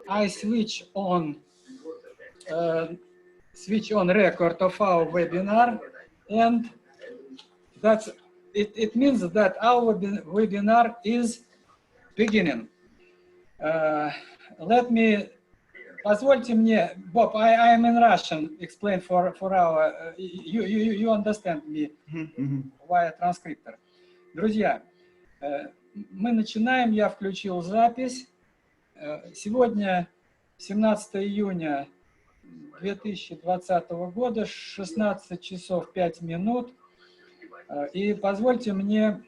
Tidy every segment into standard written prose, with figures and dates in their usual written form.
I switch on record of our webinar, and it means that our webinar is beginning. Позвольте мне, Bob, I am in Russian, explain for our, you understand me via transcriptor. Друзья, мы начинаем, я включил запись. Сегодня 17 июня 2020 года, 16 часов 5 минут. И позвольте мне,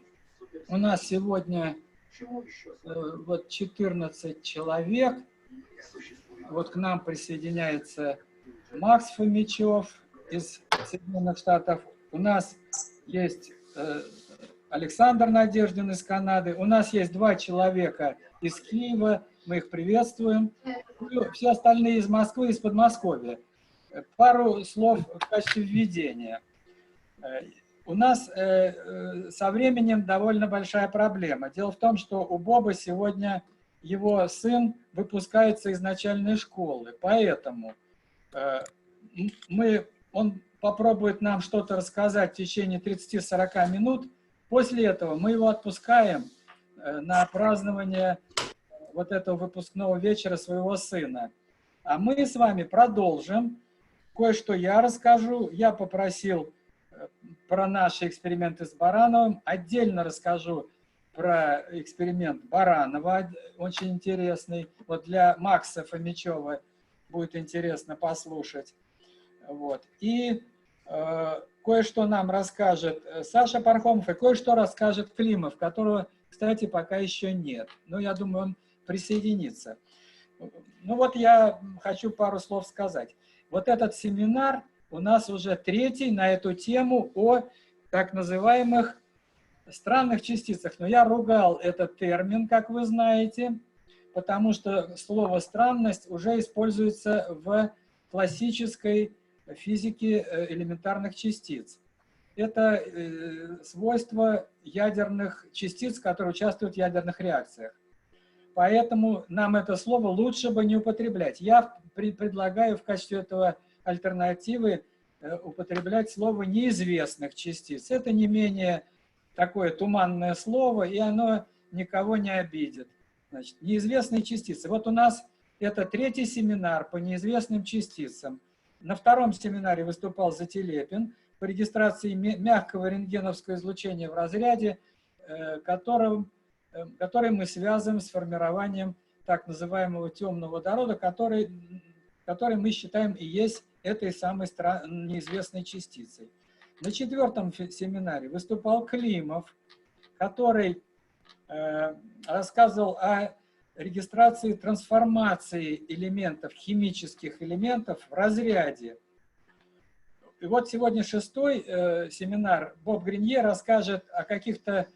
у нас сегодня вот 14 человек. Вот к нам присоединяется Макс Фомичев из Соединенных Штатов. У нас есть Александр Надеждин из Канады. У нас есть 2 человека из Киева. Мы их приветствуем. Все остальные из Москвы, из Подмосковья. Пару слов в качестве введения. У нас со временем довольно большая проблема. Дело в том, что у Боба сегодня его сын выпускается из начальной школы. Поэтому он попробует нам что-то рассказать в течение 30-40 минут. После этого мы его отпускаем на празднование вот этого выпускного вечера своего сына. А мы с вами продолжим. Кое-что я расскажу. Я попросил про наши эксперименты с Барановым. Отдельно расскажу про эксперимент Баранова, очень интересный. Вот для Макса Фомичева будет интересно послушать. Вот. И кое-что нам расскажет Саша Пархомов, и кое-что расскажет Климов, которого, кстати, пока еще нет. Но я думаю, он присоединится. Ну вот я хочу пару слов сказать. Вот этот семинар у нас уже 3-й на эту тему о так называемых странных частицах. Но я ругал этот термин, как вы знаете, потому что слово «странность» уже используется в классической физике элементарных частиц. Это свойства ядерных частиц, которые участвуют в ядерных реакциях. Поэтому нам это слово лучше бы не употреблять. Я предлагаю в качестве этого альтернативы употреблять слово «неизвестных частиц». Это не менее такое туманное слово, и оно никого не обидит. Значит, неизвестные частицы. Вот у нас это 3-й семинар по неизвестным частицам. На 2-м семинаре выступал Зателепин по регистрации мягкого рентгеновского излучения в разряде, который мы связываем с формированием так называемого темного водорода, который мы считаем и есть этой самой неизвестной частицей. На 4-м семинаре выступал Климов, который рассказывал о регистрации трансформации элементов, химических элементов в разряде. И вот сегодня 6-й семинар Боб Гринье расскажет о каких-то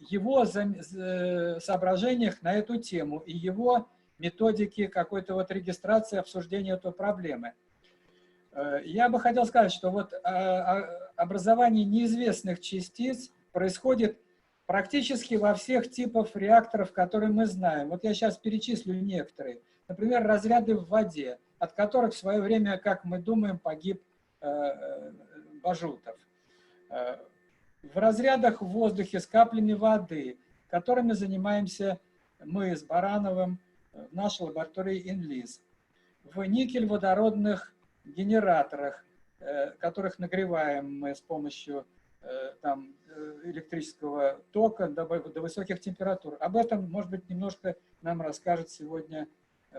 его соображениях на эту тему и его методике какой-то вот регистрации, обсуждения этой проблемы. Я бы хотел сказать, что вот образование неизвестных частиц происходит практически во всех типах реакторов, которые мы знаем. Вот я сейчас перечислю некоторые. Например, разряды в воде, от которых в свое время, как мы думаем, погиб Бажутов. В разрядах в воздухе с каплями воды, которыми занимаемся мы с Барановым в нашей лаборатории ИНЛИС. В никель-водородных генераторах, которых нагреваем мы с помощью электрического тока до высоких температур. Об этом, может быть, немножко нам расскажет сегодня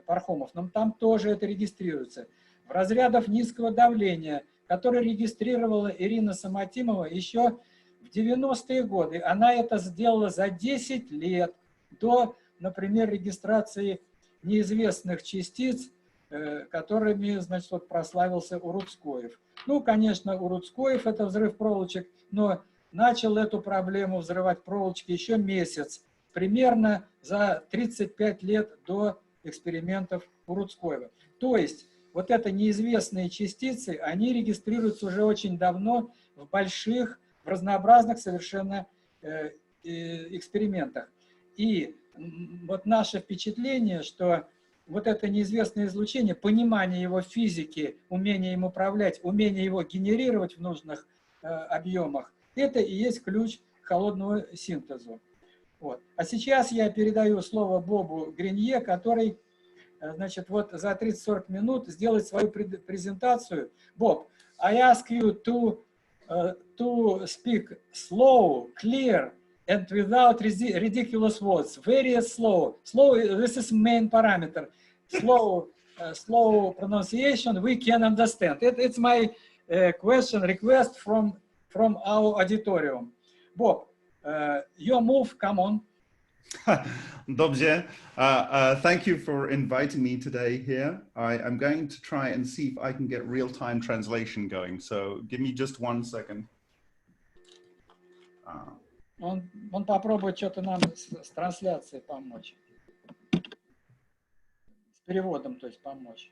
Пархомов. Но там тоже это регистрируется. В разрядах низкого давления, которые регистрировала Ирина Самотимова еще в 90-е годы. Она это сделала за 10 лет до, например, регистрации неизвестных частиц, которыми, значит, вот прославился Уруцкоев. Ну, конечно, Уруцкоев – это взрыв проволочек, но начал эту проблему взрывать проволочки еще месяц, примерно за 35 лет до экспериментов Уруцкоева. То есть, вот это неизвестные частицы, они регистрируются уже очень давно в больших, в разнообразных совершенно экспериментах. И вот наше впечатление, что вот это неизвестное излучение, понимание его физики, умение им управлять, умение его генерировать в нужных объемах, это и есть ключ к холодному синтезу. Вот. А сейчас я передаю слово Бобу Гринье, который, значит, вот за 30-40 минут сделает свою презентацию. Боб, I ask you to speak slow, clear, and without ridiculous words. Very slow. Slow, this is main parameter. Slow pronunciation, we can understand. It's my request from our auditorium. Bob, your move, come on. Dobrze. Thank you for inviting me today here. I'm going to try and see if I can get real-time translation going. So give me just 1 second. Он попробует что-то нам с трансляцией помочь. С переводом, то есть помочь.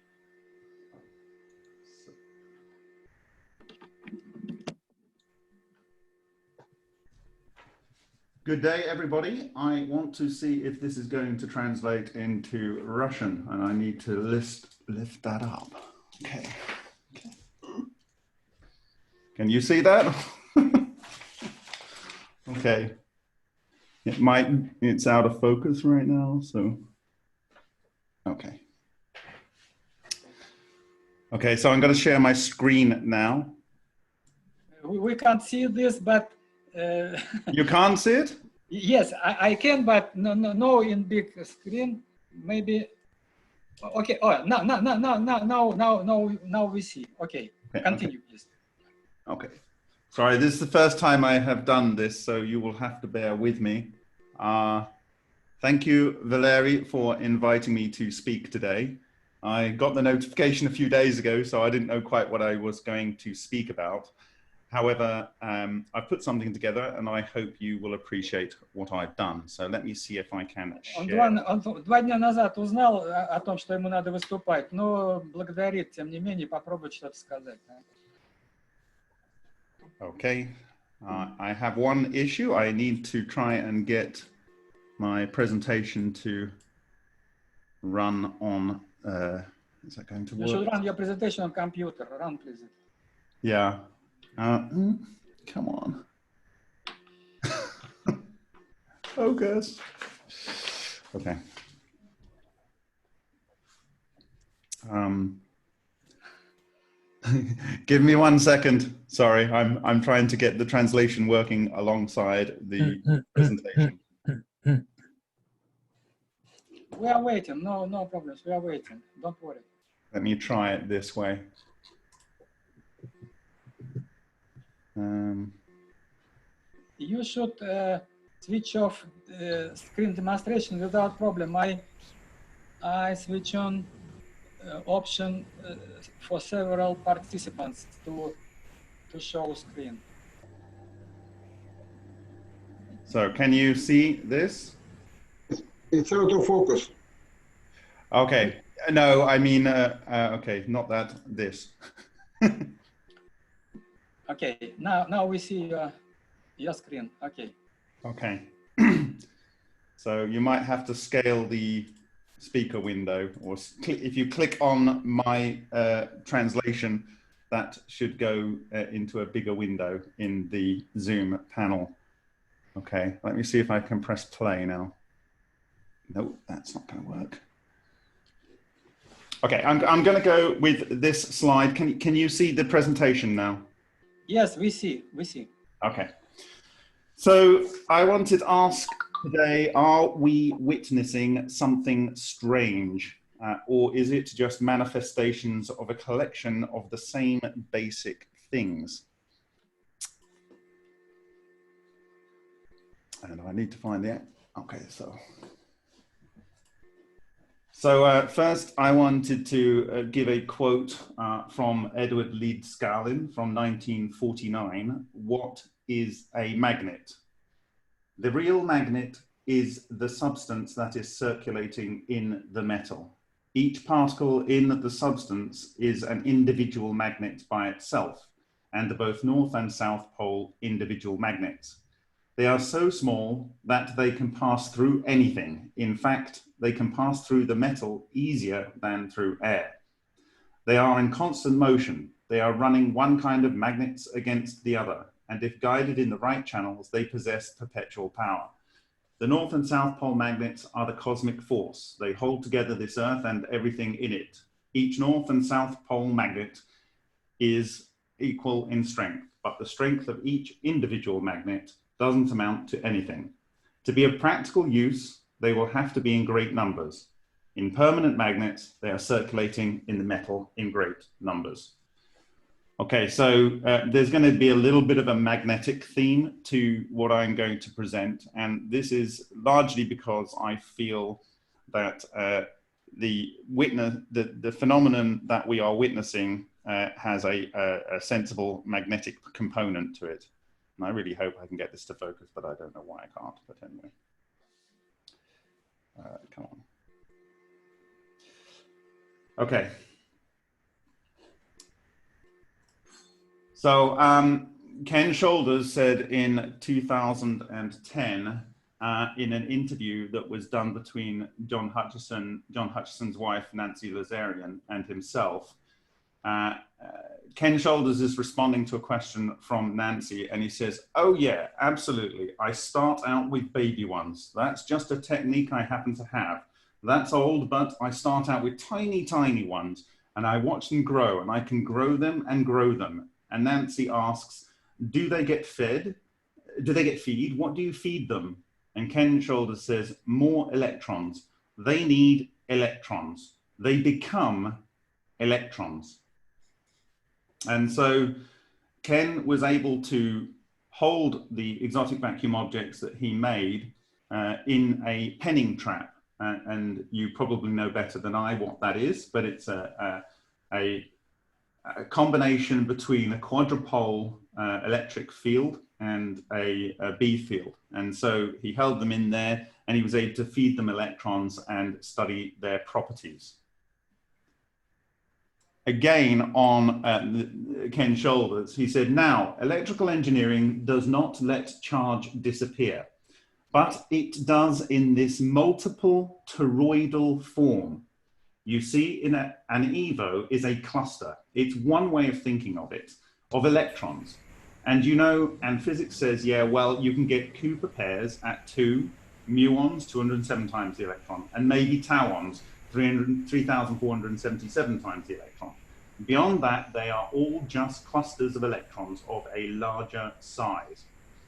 Good day, everybody. I want to see if this is going to translate into Russian, and I need to lift that up. Okay. Can you see that? Okay. It's out of focus right now, so. Okay. Okay, so I'm going to share my screen now. We can't see this, but you can't see it? Yes, I can, but no in big screen. Maybe. Okay. Oh, now we see. Okay. Continue, please. Okay. Sorry, this is the first time I have done this, so you will have to bear with me. Thank you, Valery, for inviting me to speak today. I got the notification a few days ago, so I didn't know quite what I was going to speak about. However, I've put something together and I hope you will appreciate what I've done. So let me see if I can share. Он 2 дня назад узнал о том, что ему надо выступать, но благодарит, тем не менее, попробует что-то сказать. Okay. I have one issue. I need to try and get my presentation to run on, is that going to work? You should run your presentation on computer. Run, please. Yeah. Come on. Focus. Okay. Give me 1 second. Sorry, I'm trying to get the translation working alongside the presentation. We are waiting. No problems. We are waiting. Don't worry. Let me try it this way. You should switch off screen demonstration without problem. I switch on option for several participants to show screen. So can you see this? It's out of focus. Okay. No, I mean, okay, not that, this. Okay, now we see your screen. Okay. Okay. So you might have to scale the speaker window, or if you click on my translation, that should go into a bigger window in the Zoom panel. Okay, let me see if I can press play now. Nope, that's not going to work. Okay, I'm going to go with this slide. Can you see the presentation now? Yes, we see. Okay. So I wanted to ask today, are we witnessing something strange? Or is it just manifestations of a collection of the same basic things? And I need to find the, okay, so first I wanted to give a quote from Edward Leedskalnin from 1949. What is a magnet? The real magnet is the substance that is circulating in the metal. Each particle in the substance is an individual magnet by itself, and the both north and south pole individual magnets. They are so small that they can pass through anything. In fact, they can pass through the metal easier than through air. They are in constant motion. They are running one kind of magnets against the other, and if guided in the right channels, they possess perpetual power. The North and South Pole magnets are the cosmic force. They hold together this Earth and everything in it. Each North and South Pole magnet is equal in strength, but the strength of each individual magnet doesn't amount to anything. To be of practical use, they will have to be in great numbers. In permanent magnets, they are circulating in the metal in great numbers. Okay, so there's going to be a little bit of a magnetic theme to what I'm going to present, and this is largely because I feel that the phenomenon that we are witnessing has a sensible magnetic component to it. And I really hope I can get this to focus, but I don't know why I can't, but anyway. Come on. Okay. So Ken Shoulders said in 2010 in an interview that was done between John Hutchison's wife, Nancy Lazarian, and himself, Ken Shoulders is responding to a question from Nancy, and he says, "Oh yeah, absolutely. I start out with baby ones. That's just a technique I happen to have. That's old, but I start out with tiny, tiny ones, and I watch them grow, and I can grow them and grow them." And Nancy asks, do they get fed? Do they get feed? What do you feed them? And Ken Shoulders says, more electrons. They need electrons. They become electrons. And so Ken was able to hold the exotic vacuum objects that he made in a penning trap. And you probably know better than I what that is, but it's a combination between a quadrupole electric field and a B field. And so he held them in there and he was able to feed them electrons and study their properties. Again, on Ken Shoulders, he said, now, electrical engineering does not let charge disappear, but it does in this multiple toroidal form. You see, in an EVO is a cluster. It's one way of thinking of it, of electrons. And you know, and physics says, yeah, well, you can get Cooper pairs at 2 muons, 207 times the electron, and maybe tauons, 3,477 times the electron. Beyond that, they are all just clusters of electrons of a larger size.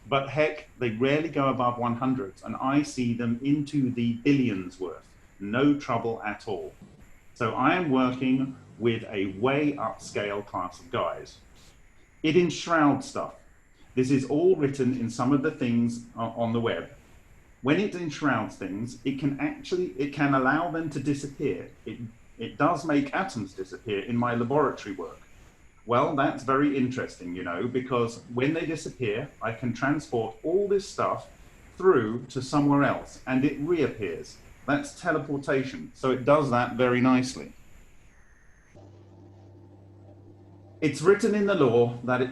But heck, they rarely go above 100s, and I see them into the billions worth. No trouble at all. So I am working with a way upscale class of guys. It enshrouds stuff. This is all written in some of the things on the web. When it enshrouds things, it can allow them to disappear. It does make atoms disappear in my laboratory work. Well, that's very interesting, you know, because when they disappear, I can transport all this stuff through to somewhere else and it reappears. That's teleportation. So it does that very nicely. It's written in the law that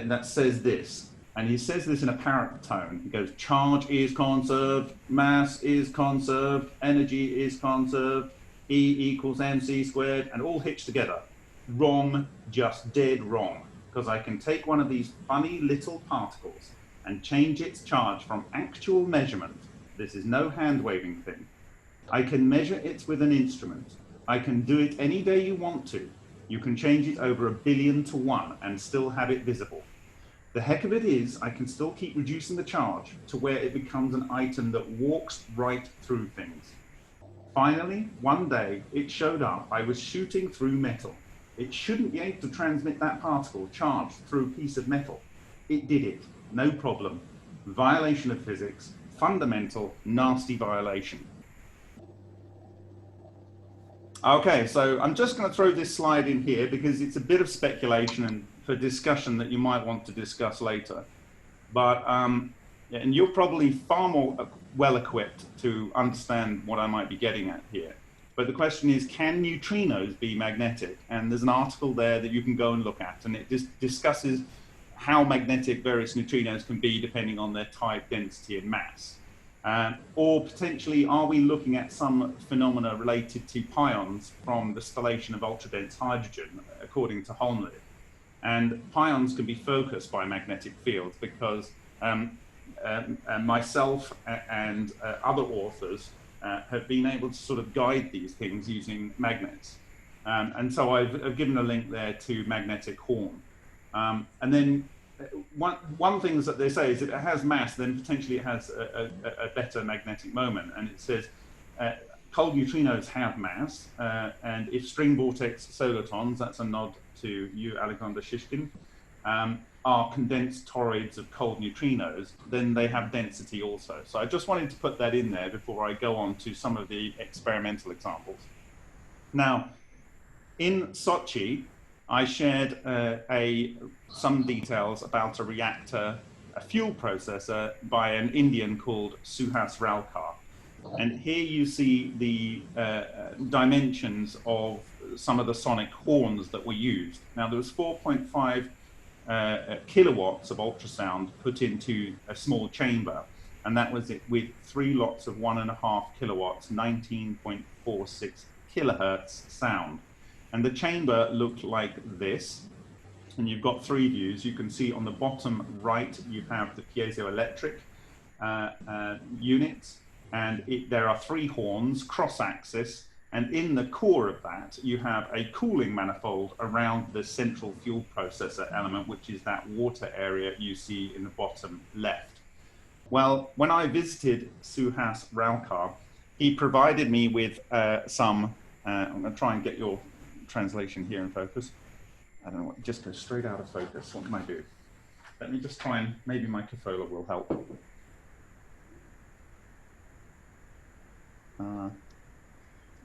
that says this, and he says this in a parrot tone. He goes, charge is conserved, mass is conserved, energy is conserved, E equals mc squared, and all hitched together. Wrong, just dead wrong, because I can take one of these funny little particles and change its charge from actual measurement. This is no hand-waving thing. I can measure it with an instrument. I can do it any day you want to. You can change it over 1 billion to 1 and still have it visible. The heck of it is, I can still keep reducing the charge to where it becomes an item that walks right through things. Finally, one day, it showed up. I was shooting through metal. It shouldn't be able to transmit that particle charged through a piece of metal. It did it, no problem. Violation of physics, fundamental, nasty violation. Okay, so I'm just going to throw this slide in here because it's a bit of speculation and for discussion that you might want to discuss later. But, and you're probably far more well equipped to understand what I might be getting at here. But the question is, can neutrinos be magnetic? And there's an article there that you can go and look at, and it just discusses how magnetic various neutrinos can be depending on their type, density, and mass. Or potentially, are we looking at some phenomena related to pions from the stellation of ultra-dense hydrogen, according to Holmlid? And pions can be focused by magnetic fields because myself and other authors have been able to sort of guide these things using magnets. And so I've given a link there to magnetic horn. And then one thing that they say is if it has mass, then potentially it has a better magnetic moment. And it says cold neutrinos have mass, and if string vortex solitons, that's a nod to you, Alexander Shishkin, are condensed toroids of cold neutrinos, then they have density also. So I just wanted to put that in there before I go on to some of the experimental examples. Now, in Sochi, I shared some details about a reactor, a fuel processor by an Indian called Suhas Ralkar. And here you see the dimensions of some of the sonic horns that were used. Now there was 4.5 kilowatts of ultrasound put into a small chamber, and that was it with 3 lots of 1.5 kilowatts, 19.46 kilohertz sound. And the chamber looked like this, and you've got 3 views. You can see on the bottom right, you have the piezoelectric units, and there are 3 horns cross-axis, and in the core of that, you have a cooling manifold around the central fuel processor element, which is that water area you see in the bottom left. Well, when I visited Suhas Ralkar, he provided me with some, I'm going to try and get your translation here in focus. I don't know what, just go straight out of focus. What can I do? Let me just try and, maybe my Cafola will help.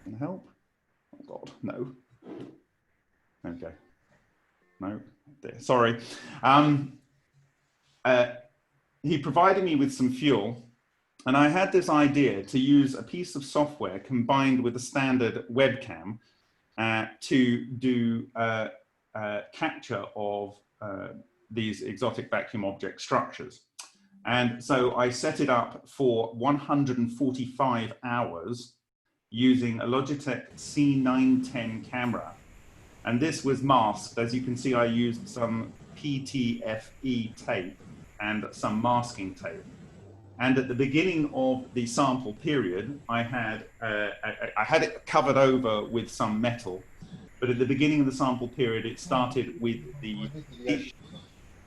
Can help? Oh God, no. Okay, no, there. Sorry. He provided me with some fuel, and I had this idea to use a piece of software combined with a standard webcam to do capture of these exotic vacuum object structures. And so I set it up for 145 hours using a Logitech C910 camera. And this was masked. As you can see, I used some PTFE tape and some masking tape. And at the beginning of the sample period, I had it covered over with some metal. But at the beginning of the sample period, it started with the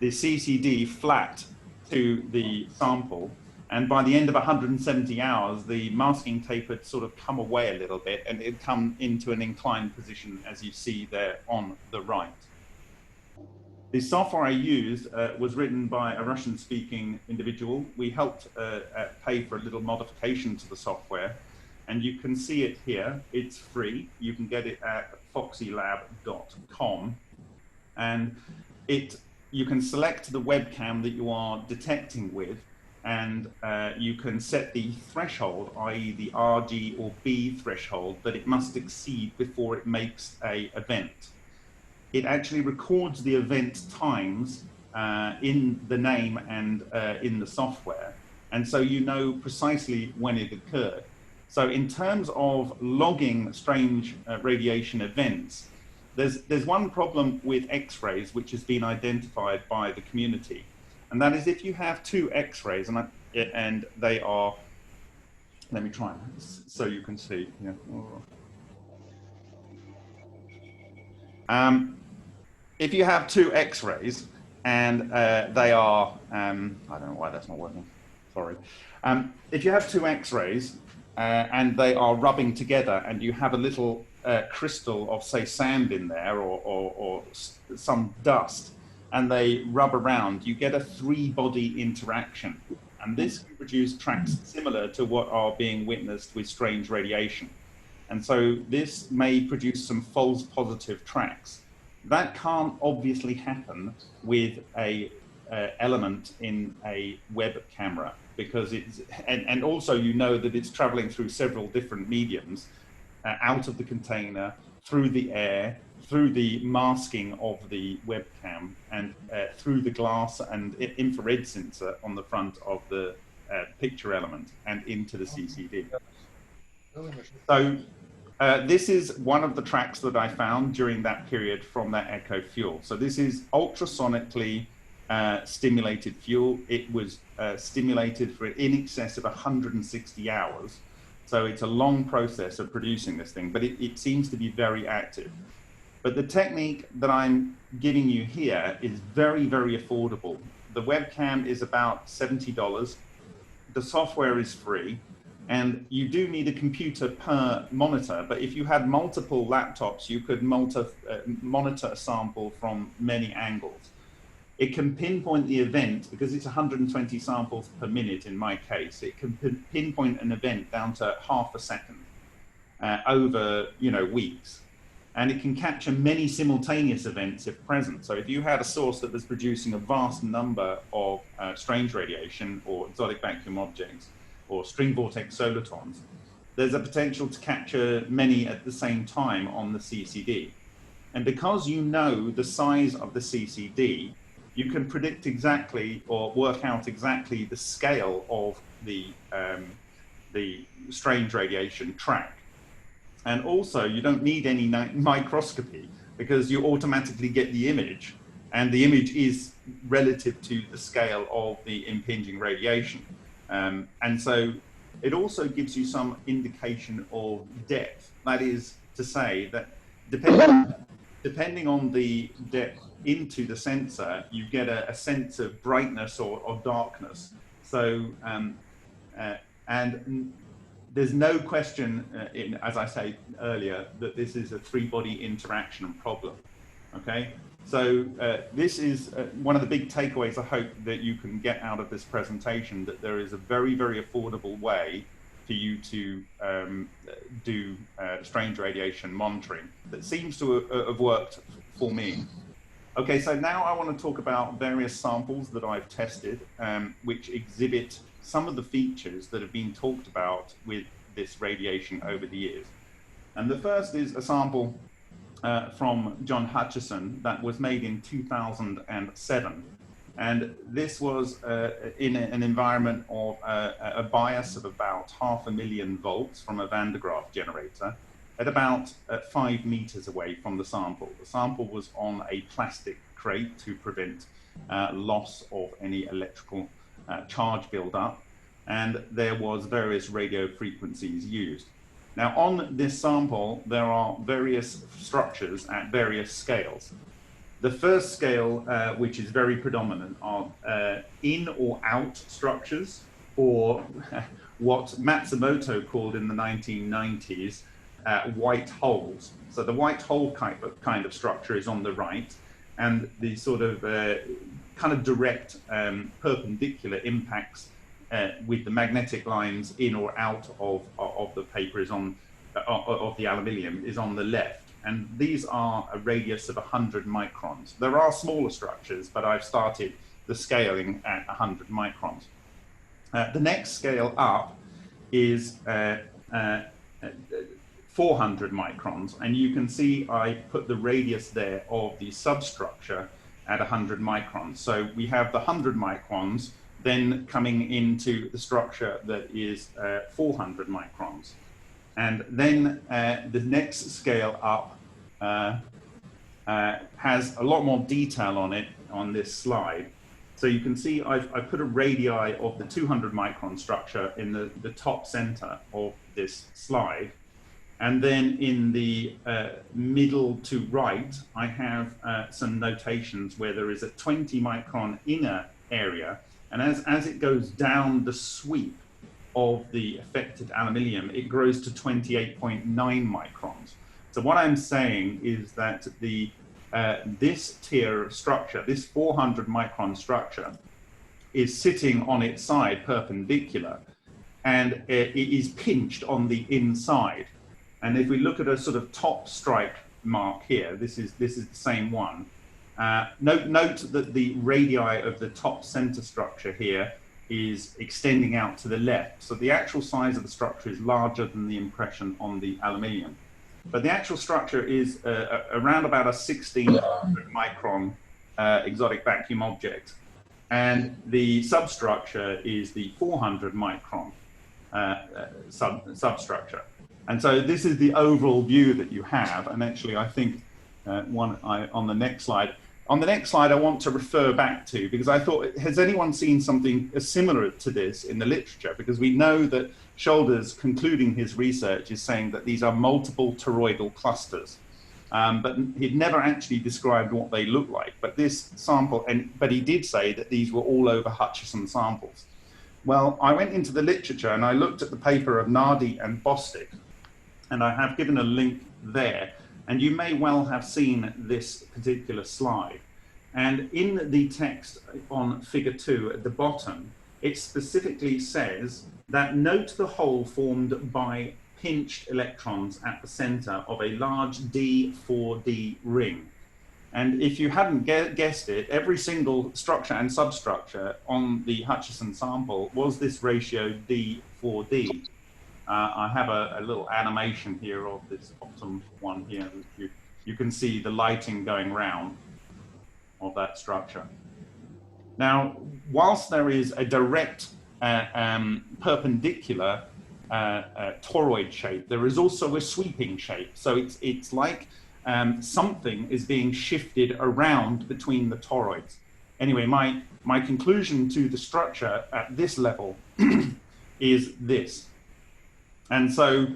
CCD flat to the sample. And by the end of 170 hours, the masking tape had sort of come away a little bit, and it had come into an inclined position, as you see there on the right. The software I used was written by a Russian-speaking individual. We helped pay for a little modification to the software, and you can see it here. It's free. You can get it at foxylab.com, and you can select the webcam that you are detecting with, and you can set the threshold, i.e. the RG or B threshold, that it must exceed before it makes an event. It actually records the event times in the name and in the software, and so you know precisely when it occurred. So in terms of logging strange radiation events, there's one problem with X-rays which has been identified by the community. And that is if you have 2 X-rays, and they are, let me try so you can see. Yeah. If you have 2 X-rays and they are, I don't know why that's not working, sorry. If you have 2 X-rays and they are rubbing together and you have a little crystal of, say, sand in there or some dust, and they rub around, you get a 3-body interaction. And this can produce tracks similar to what are being witnessed with strange radiation. And so this may produce some false positive tracks. That can't obviously happen with a element in a web camera, because it's, and also you know that it's traveling through several different mediums, out of the container, through the air, through the masking of the webcam and through the glass and infrared sensor on the front of the picture element and into the CCD. So this is one of the tracks that I found during that period from that Echo fuel. So this is ultrasonically stimulated fuel. It was stimulated for in excess of 160 hours. So it's a long process of producing this thing, but it seems to be very active. But the technique that I'm giving you here is very, very affordable. The webcam is about $70. The software is free. And you do need a computer per monitor, but if you had multiple laptops, you could monitor a sample from many angles. It can pinpoint the event, because it's 120 samples per minute in my case. It can pinpoint an event down to half a second over weeks. And it can capture many simultaneous events if present. So if you had a source that was producing a vast number of strange radiation or exotic vacuum objects, or string vortex solitons, there's a potential to capture many at the same time on the CCD. And because you know the size of the CCD, you can predict exactly or work out exactly the scale of the strange radiation track. And also, you don't need any microscopy because you automatically get the image, and the image is relative to the scale of the impinging radiation. And so it also gives you some indication of depth. That is to say that depending on the depth into the sensor, you get a sense of brightness or darkness. So, and there's no question, as I said earlier, that this is a three-body interaction problem, okay? So this is one of the big takeaways I hope that you can get out of this presentation, that there is a very, very affordable way for you to do strange radiation monitoring that seems to have worked for me. Okay, so now I want to talk about various samples that I've tested, which exhibit some of the features that have been talked about with this radiation over the years. And the first is a sample from John Hutchison that was made in 2007. And this was in an environment of a bias of about 500,000 volts from a Van de Graaff generator at about 5 meters away from the sample. The sample was on a plastic crate to prevent loss of any electrical charge buildup. And there was various radio frequencies used. Now, on this sample, there are various structures at various scales. The first scale, which is very predominant, are in or out structures, or what Matsumoto called in the 1990s white holes. So the white hole kind of structure is on the right, and the sort of kind of direct perpendicular impacts with the magnetic lines in or out of the paper is on of the aluminium is on the left, and these are a radius of 100 microns. There are smaller structures, but I've started the scaling at 100 microns. The next scale up is 400 microns, and you can see I put the radius there of the substructure at 100 microns. So we have the 100 microns then coming into the structure that is 400 microns. And then the next scale up has a lot more detail on it on this slide. So you can see I've put a radii of the 200 micron structure in the top center of this slide. And then in the middle to right, I have some notations where there is a 20 micron inner area. And as it goes down the sweep of the affected aluminium, it grows to 28.9 microns. So what I'm saying is that this tier of structure, this 400 micron structure, is sitting on its side perpendicular, and it is pinched on the inside. And if we look at a sort of top stripe mark here, this is the same one. Note that the radii of the top center structure here is extending out to the left. So the actual size of the structure is larger than the impression on the aluminium. but the actual structure is around about a 1600 micron exotic vacuum object. And the substructure is the 400 micron substructure. And so this is the overall view that you have. And actually, I think on the next slide, I want to refer back to, because I thought, has anyone seen something similar to this in the literature? Because we know that Shoulders, concluding his research, is saying that these are multiple toroidal clusters. But he'd never actually described what they look like. But this sample, but he did say that these were all over Hutchison samples. Well, I went into the literature and I looked at the paper of Nardi and Bostic, and I have given a link there. And you may well have seen this particular slide. And in the text on figure 2 at the bottom, it specifically says that note the hole formed by pinched electrons at the center of a large D4D ring. And if you hadn't guessed it, every single structure and substructure on the Hutchison sample was this ratio D4D. I have a little animation here of this bottom one here. You can see the lighting going round of that structure. Now, whilst there is a direct perpendicular toroid shape, there is also a sweeping shape. So it's like something is being shifted around between the toroids. Anyway, my conclusion to the structure at this level is this. And so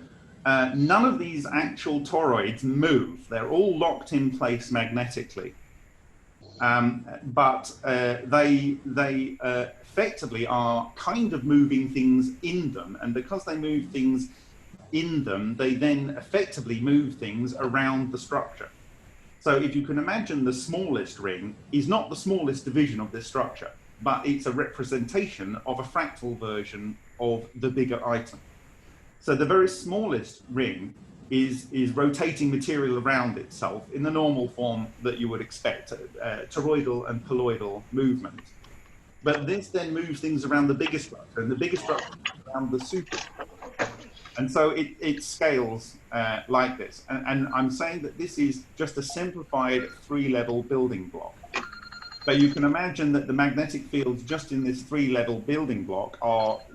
none of these actual toroids move. They're all locked in place magnetically. But they effectively are kind of moving things in them. And because they move things in them, they then effectively move things around the structure. So if you can imagine, the smallest ring is not the smallest division of this structure, but it's a representation of a fractal version of the bigger item. So the very smallest ring is rotating material around itself in the normal form that you would expect, toroidal and colloidal movement. But this then moves things around the bigger structure, and the bigger structure around the superstructure. And so it scales like this. And I'm saying that this is just a simplified 3-level building block. But you can imagine that the magnetic fields just in this 3-level building block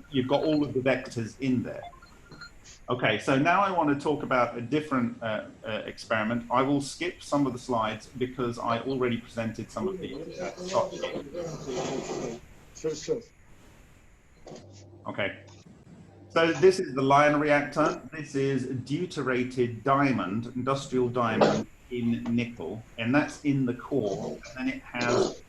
you've got all of the vectors in there. Okay, so now I want to talk about a different experiment. I will skip some of the slides because I already presented some of the Okay, so this is the Lion reactor. This is deuterated diamond, industrial diamond in nickel, and that's in the core. And then it has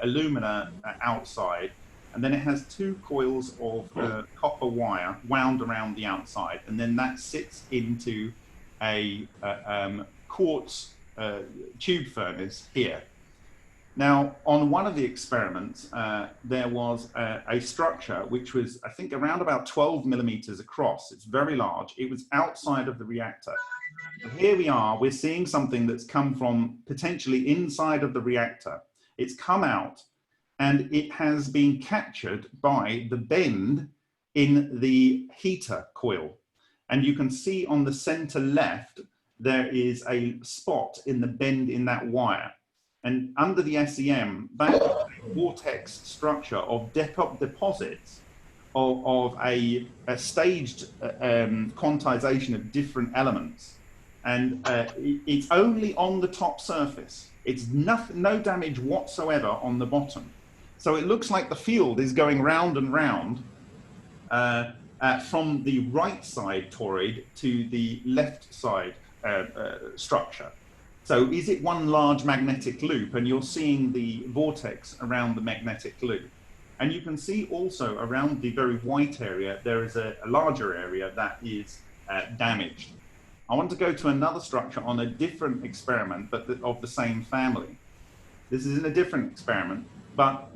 alumina outside. And then it has 2 coils of copper wire wound around the outside. And then that sits into a quartz tube furnace here. Now, on one of the experiments, there was a structure which was, I think, around about 12 millimeters across. It's very large. It was outside of the reactor. And here we are. We're seeing something that's come from potentially inside of the reactor. It's come out, and it has been captured by the bend in the heater coil. And you can see on the center left, there is a spot in the bend in that wire. And under the SEM, that is a vortex structure of deposits of a staged quantization of different elements. And it's only on the top surface. It's no damage whatsoever on the bottom. So it looks like the field is going round and round from the right side toroid to the left side structure. So is it one large magnetic loop? And you're seeing the vortex around the magnetic loop. And you can see also around the very white area, there is a larger area that is damaged. I want to go to another structure on a different experiment, but of the same family. This is in a different experiment. But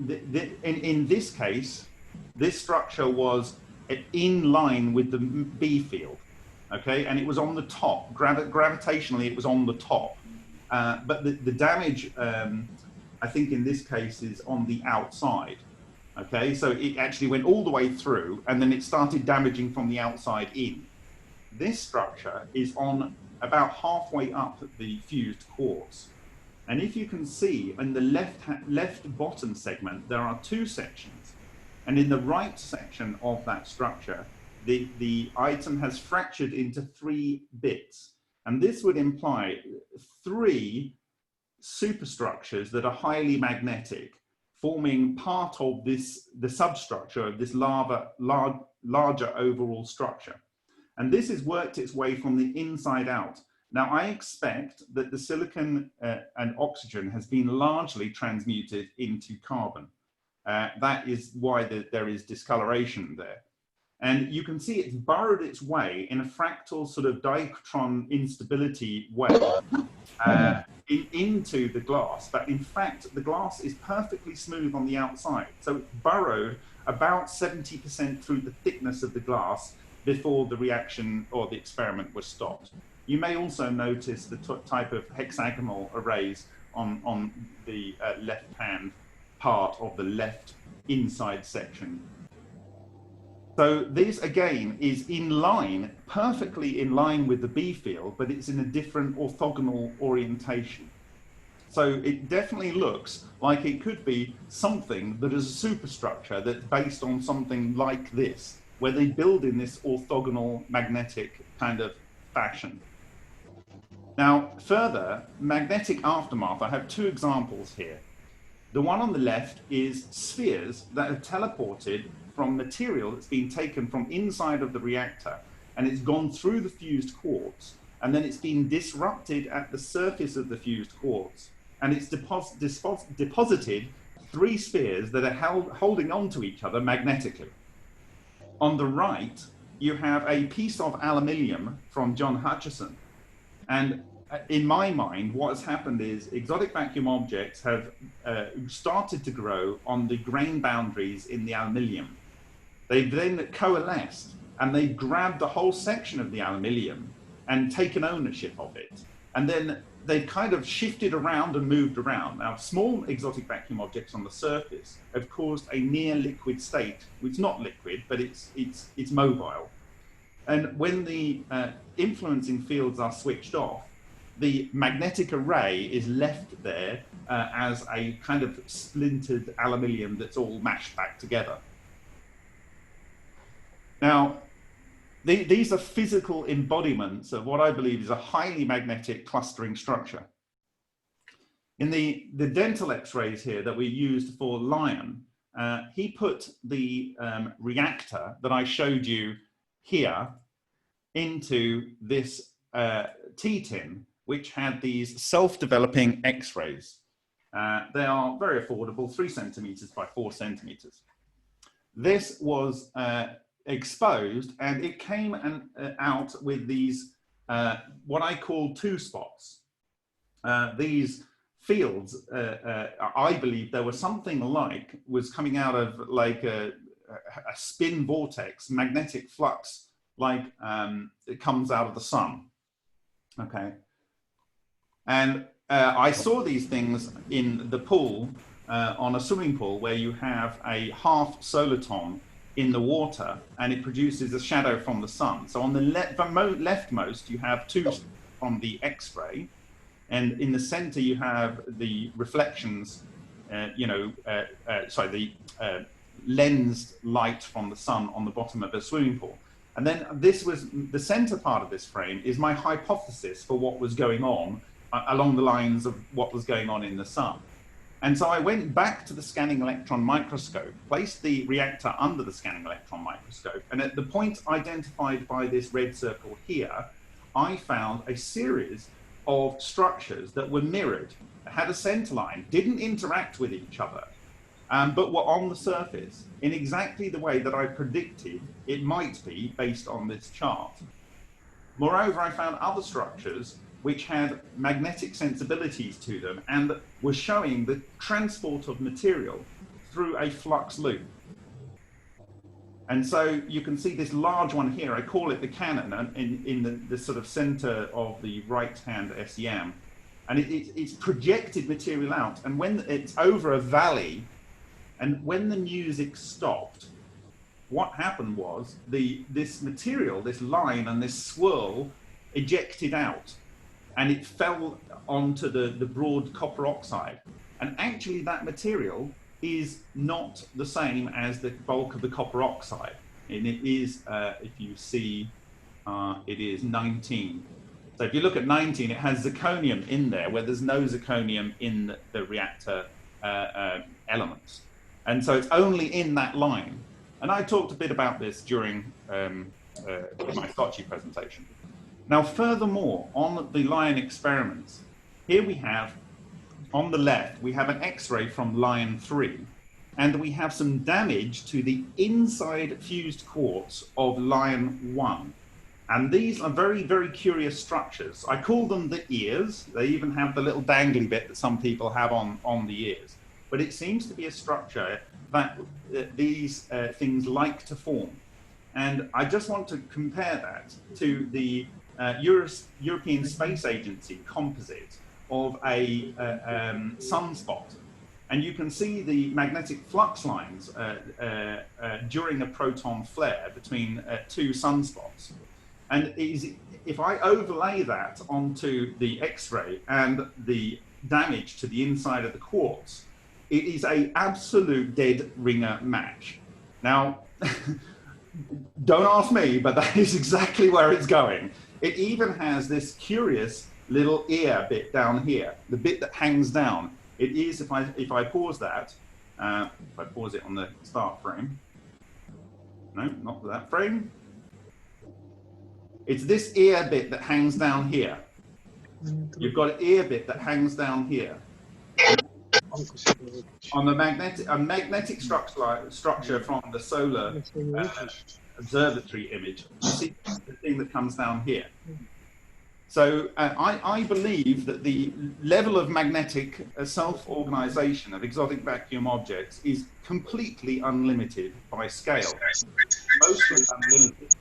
in this case, this structure was in line with the B field, okay? And it was on the top. Gravitationally, it was on the top. But the damage, I think in this case, is on the outside, okay? So it actually went all the way through, and then it started damaging from the outside in. This structure is on about halfway up the fused quartz. And if you can see in the left bottom segment, there are two sections. And in the right section of that structure, the item has fractured into 3 bits. And this would imply 3 superstructures that are highly magnetic, forming part of the substructure of this larger overall structure. And this has worked its way from the inside out. Now, I expect that the silicon and oxygen has been largely transmuted into carbon. That is why there is discoloration there. And you can see it's burrowed its way in a fractal sort of dichron instability way into the glass. But in fact, the glass is perfectly smooth on the outside. So it's burrowed about 70% through the thickness of the glass before the reaction or the experiment was stopped. You may also notice the type of hexagonal arrays on the left-hand part of the left inside section. So this again is in line, perfectly in line with the B field, but it's in a different orthogonal orientation. So it definitely looks like it could be something that is a superstructure that's based on something like this, where they build in this orthogonal magnetic kind of fashion. Now, further, magnetic aftermath, I have 2 examples here. The one on the left is spheres that are teleported from material that's been taken from inside of the reactor, and it's gone through the fused quartz, and then it's been disrupted at the surface of the fused quartz, and it's deposited 3 spheres that are holding on to each other magnetically. On the right, you have a piece of aluminium from John Hutchison. And in my mind, what has happened is exotic vacuum objects have started to grow on the grain boundaries in the aluminium. They've then coalesced and they've grabbed the whole section of the aluminium and taken ownership of it. And then they've kind of shifted around and moved around. Now, small exotic vacuum objects on the surface have caused a near liquid state. It's not liquid, but it's mobile. And when the influencing fields are switched off, the magnetic array is left there as a kind of splintered aluminium that's all mashed back together. Now, these are physical embodiments of what I believe is a highly magnetic clustering structure. In the dental x-rays here that we used for Lion, he put the reactor that I showed you here into this T-tin, which had these self-developing x-rays. They are very affordable, 3 centimeters by 4 centimeters. This was exposed, and it came out with these, what I call 2 spots. These fields, I believe there was something like, was coming out of like a spin vortex, magnetic flux, like it comes out of the sun, okay? And I saw these things in the pool, on a swimming pool where you have a half soliton in the water, and it produces a shadow from the sun. So on the leftmost, you have 2 from the X-ray, and in the center you have the reflections, the lensed light from the sun on the bottom of a swimming pool. And then this was the center part of this frame is my hypothesis for what was going on along the lines of what was going on in the sun. And so I went back to the scanning electron microscope, placed the reactor under the scanning electron microscope, and at the point identified by this red circle here, I found a series of structures that were mirrored, had a center line, didn't interact with each other, but were on the surface in exactly the way that I predicted it might be based on this chart. Moreover, I found other structures which had magnetic sensibilities to them and were showing the transport of material through a flux loop. And so you can see this large one here, I call it the cannon, in the sort of center of the right-hand SEM. And it's projected material out. And when it's over a valley, and when the music stopped, what happened was this material, this line and this swirl ejected out, and it fell onto the broad copper oxide. And actually that material is not the same as the bulk of the copper oxide. And it is, if you see, it is 19. So if you look at 19, it has zirconium in there where there's no zirconium in the reactor elements. And so it's only in that line. And I talked a bit about this during my Sochi presentation. Now, furthermore, on the line experiments, here we have, on the left, we have an X-ray from line 3, and we have some damage to the inside fused quartz of line 1. And these are very, very curious structures. I call them the ears. They even have the little dangly bit that some people have on the ears. But it seems to be a structure that these things like to form. And I just want to compare that to the European Space Agency composite of a sunspot. And you can see the magnetic flux lines during a proton flare between two sunspots. And if I overlay that onto the X-ray and the damage to the inside of the quartz, it is an absolute dead ringer match. Now, don't ask me, but that is exactly where it's going. It even has this curious little ear bit down here, the bit that hangs down. It is, if I pause that, if I pause it on the start frame, no, not that frame. It's this ear bit that hangs down here. You've got an ear bit that hangs down here. On the magnetic structure from the solar observatory image, you see the thing that comes down here. So I believe that the level of magnetic self-organization of exotic vacuum objects is completely unlimited by scale. Mostly unlimited.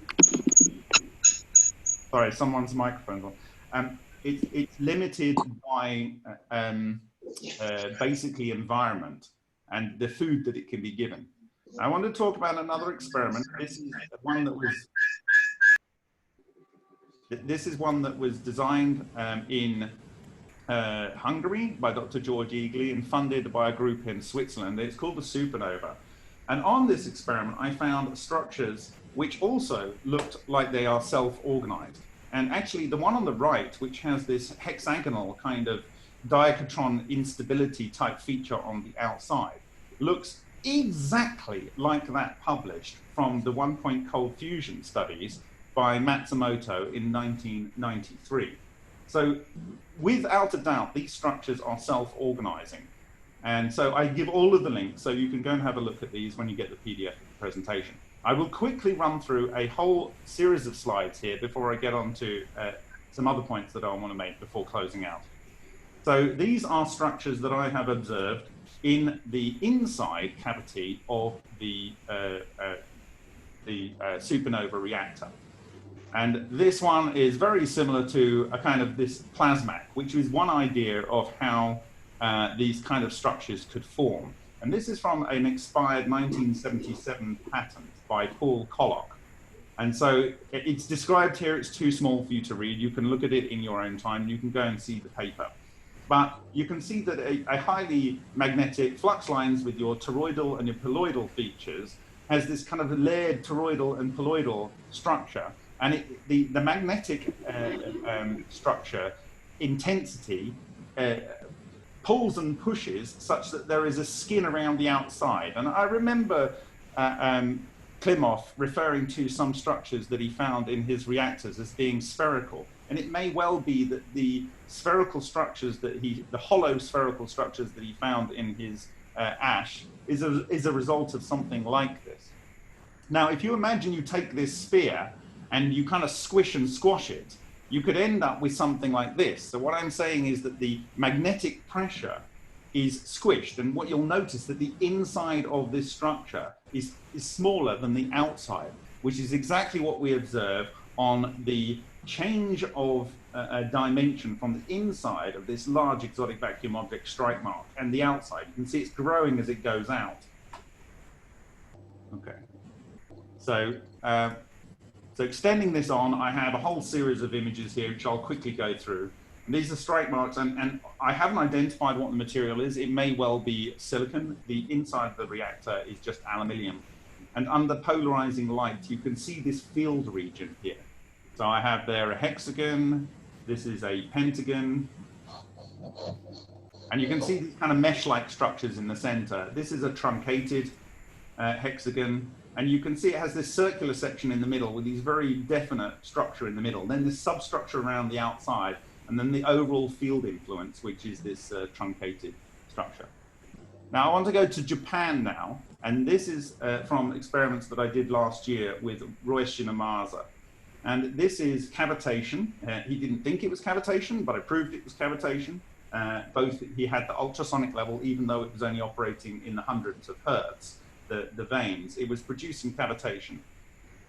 Sorry, someone's microphone's on. It's limited by basically environment and the food that it can be given. I want to talk about another experiment. This is one that was designed in Hungary by Dr. George Eagley and funded by a group in Switzerland. It's called the supernova. And on this experiment, I found structures which also looked like they are self-organized. And actually, the one on the right, which has this hexagonal kind of diachron instability type feature on the outside, looks exactly like that published from the one-point cold fusion studies by Matsumoto in 1993. So without a doubt, these structures are self-organizing. And so I give all of the links, so you can go and have a look at these when you get the PDF presentation. I will quickly run through a whole series of slides here before I get on to some other points that I want to make before closing out. So these are structures that I have observed in the inside cavity of the supernova reactor. And this one is very similar to a kind of this plasmac, which is one idea of how these kind of structures could form. And this is from an expired 1977 patent by Paul Collock. And so it's described here, it's too small for you to read. You can look at it in your own time, you can go and see the paper. But you can see that a highly magnetic flux lines with your toroidal and your poloidal features has this kind of layered toroidal and poloidal structure. And the magnetic structure intensity pulls and pushes such that there is a skin around the outside. And I remember Klimov referring to some structures that he found in his reactors as being spherical. And it may well be that the spherical structures that the hollow spherical structures that he found in his ash is a result of something like this. Now, if you imagine you take this sphere and you kind of squish and squash it, you could end up with something like this. So what I'm saying is that the magnetic pressure is squished, and what you'll notice that the inside of this structure is smaller than the outside, which is exactly what we observe on the change of dimension from the inside of this large exotic vacuum object strike mark and the outside. You can see it's growing as it goes out. Okay. So So extending this on, I have a whole series of images here, which I'll quickly go through. And these are strike marks, and I haven't identified what the material is. It may well be silicon. The inside of the reactor is just aluminium. And under polarizing light, you can see this field region here. So I have there a hexagon, this is a pentagon, and you can see these kind of mesh-like structures in the center. This is a truncated hexagon, and you can see it has this circular section in the middle with these very definite structure in the middle, then this substructure around the outside, and then the overall field influence, which is this truncated structure. Now I want to go to Japan now, and this is from experiments that I did last year with Roy Shinamasa. And this is cavitation. He didn't think it was cavitation, but I proved it was cavitation. Both, he had the ultrasonic level, even though it was only operating in the hundreds of hertz, the vanes, it was producing cavitation.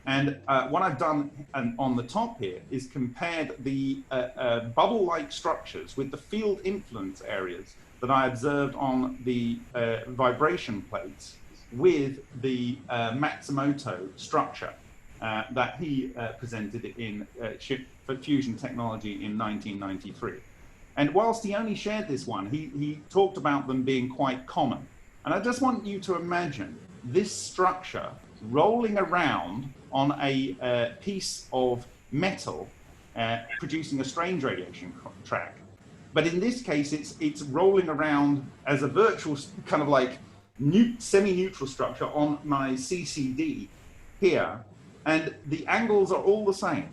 And what I've done on the top here is compared the bubble-like structures with the field influence areas that I observed on the vibration plates with the Matsumoto structure that he presented in fusion technology in 1993. And whilst he only shared this one, he talked about them being quite common. And I just want you to imagine this structure rolling around on a piece of metal producing a strange radiation track. But in this case, it's rolling around as a virtual kind of like semi-neutral structure on my CCD here. And the angles are all the same.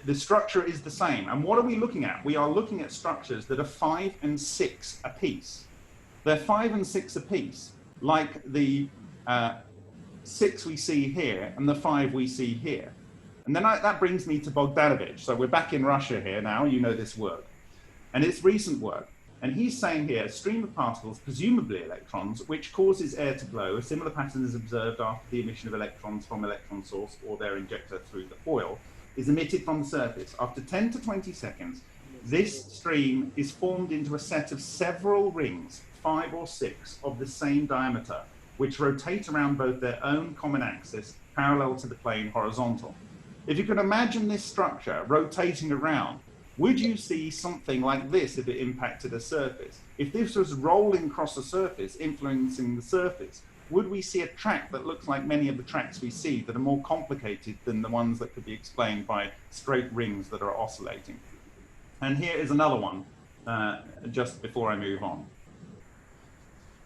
The structure is the same. And what are we looking at? We are looking at structures that are 5 and 6 apiece. They're 5 and 6 apiece, like the 6 we see here and the 5 we see here. And then that brings me to Bogdanovich. So we're back in Russia here now, you know this work. And it's recent work. And he's saying here, a stream of particles, presumably electrons, which causes air to glow. A similar pattern is observed after the emission of electrons from electron source or their injector through the foil, is emitted from the surface. After 10 to 20 seconds, this stream is formed into a set of several rings, 5 or 6, of the same diameter, which rotate around both their own common axis, parallel to the plane horizontal. If you can imagine this structure rotating around, would you see something like this if it impacted a surface? If this was rolling across a surface, influencing the surface, would we see a track that looks like many of the tracks we see that are more complicated than the ones that could be explained by straight rings that are oscillating? And here is another one, just before I move on.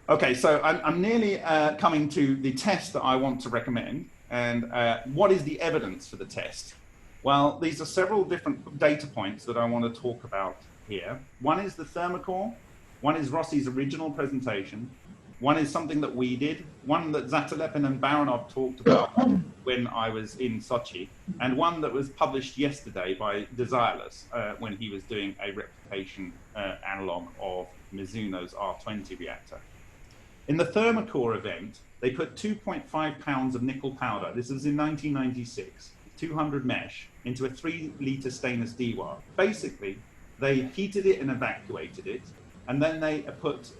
Okay, so I'm nearly coming to the test that I want to recommend. And what is the evidence for the test? Well, these are several different data points that I want to talk about here. One is the thermocore, one is Rossi's original presentation, one is something that we did, one that Zatelepin and Baranov talked about when I was in Sochi, and one that was published yesterday by Desireless when he was doing a replication analog of Mizuno's R20 reactor. In the thermocore event, they put 2.5 pounds of nickel powder, this was in 1996, 200 mesh, into a 3-liter stainless DWAR. Basically, they heated it and evacuated it, and then they put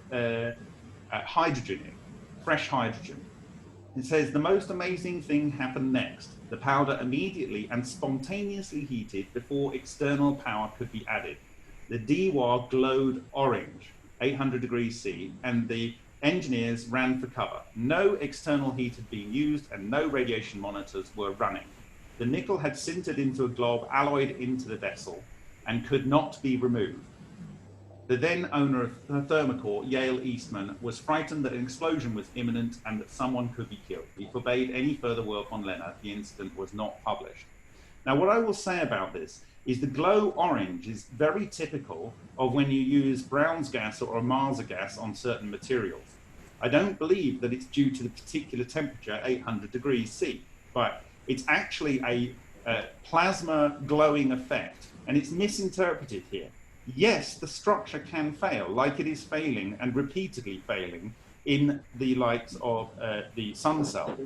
hydrogen in, fresh hydrogen. It says the most amazing thing happened next. The powder immediately and spontaneously heated before external power could be added. The DWAR glowed orange, 800 degrees C, and the engineers ran for cover. No external heat had been used and no radiation monitors were running. The nickel had sintered into a glob alloyed into the vessel and could not be removed. The then owner of the thermocore, Yale Eastman, was frightened that an explosion was imminent and that someone could be killed. He forbade any further work on Lena. The incident was not published. Now, what I will say about this is the glow orange is very typical of when you use Brown's gas or Marsa gas on certain materials. I don't believe that it's due to the particular temperature, 800 degrees C, but it's actually a plasma glowing effect, and it's misinterpreted here. Yes, the structure can fail, like it is failing and repeatedly failing in the likes of the sun cell,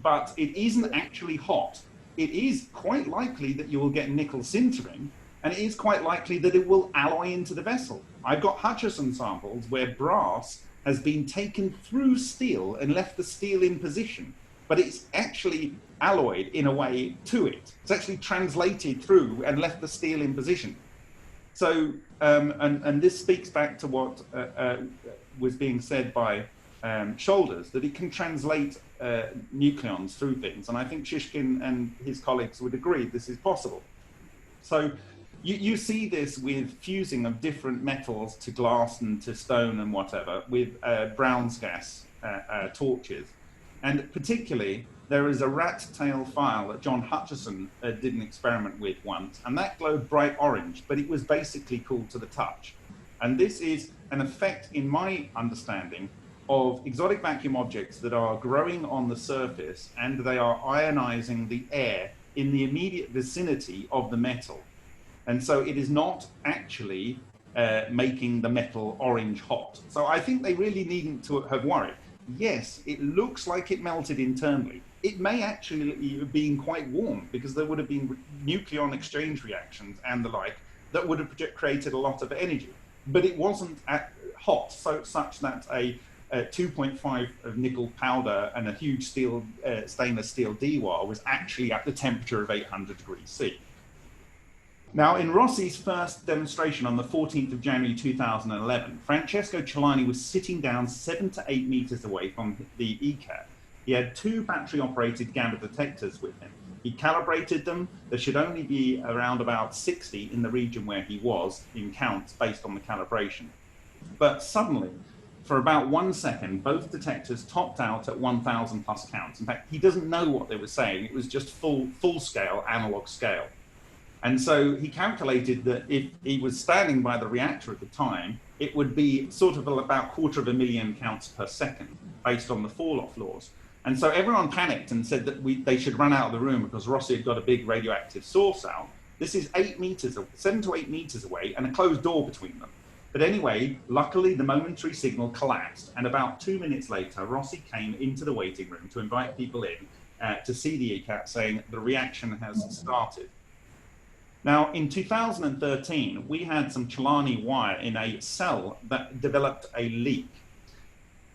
but it isn't actually hot. It is quite likely that you will get nickel sintering, and it is quite likely that it will alloy into the vessel. I've got Hutchison samples where brass has been taken through steel and left the steel in position. but it's actually alloyed in a way to it. It's actually translated through and left the steel in position. So, and this speaks back to what was being said by Shoulders, that it can translate nucleons through things. And I think Shishkin and his colleagues would agree this is possible. So you see this with fusing of different metals to glass and to stone and whatever with Brown's gas torches. And particularly, there is a rat tail file that John Hutchison did an experiment with once, and that glowed bright orange, but it was basically cool to the touch. And this is an effect, in my understanding, of exotic vacuum objects that are growing on the surface, and they are ionizing the air in the immediate vicinity of the metal. And so it is not actually making the metal orange hot. So I think they really needn't to have worried. Yes, it looks like it melted internally. It may actually have been quite warm because there would have been nucleon exchange reactions and the like that would have created a lot of energy. But it wasn't hot, so such that a 2.5 of nickel powder and a huge stainless steel DWAR was actually at the temperature of 800 degrees C. Now, in Rossi's first demonstration on the 14th of January 2011, Francesco Celani was sitting down 7 to 8 meters away from the ECAT. He had 2 battery-operated gamma detectors with him. He calibrated them. There should only be around about 60 in the region where he was in counts based on the calibration. But suddenly, for about 1 second, both detectors topped out at 1,000 plus counts. In fact, he doesn't know what they were saying. It was just full-scale, analog scale. And so he calculated that if he was standing by the reactor at the time, it would be sort of about 250,000 counts per second based on the fall-off laws. And so everyone panicked and said that they should run out of the room because Rossi had got a big radioactive source out. This is 7 to 8 meters away and a closed door between them. But anyway, luckily the momentary signal collapsed, and about 2 minutes later, Rossi came into the waiting room to invite people in to see the ECAT, saying the reaction has started. Now, in 2013, we had some Celani wire in a cell that developed a leak.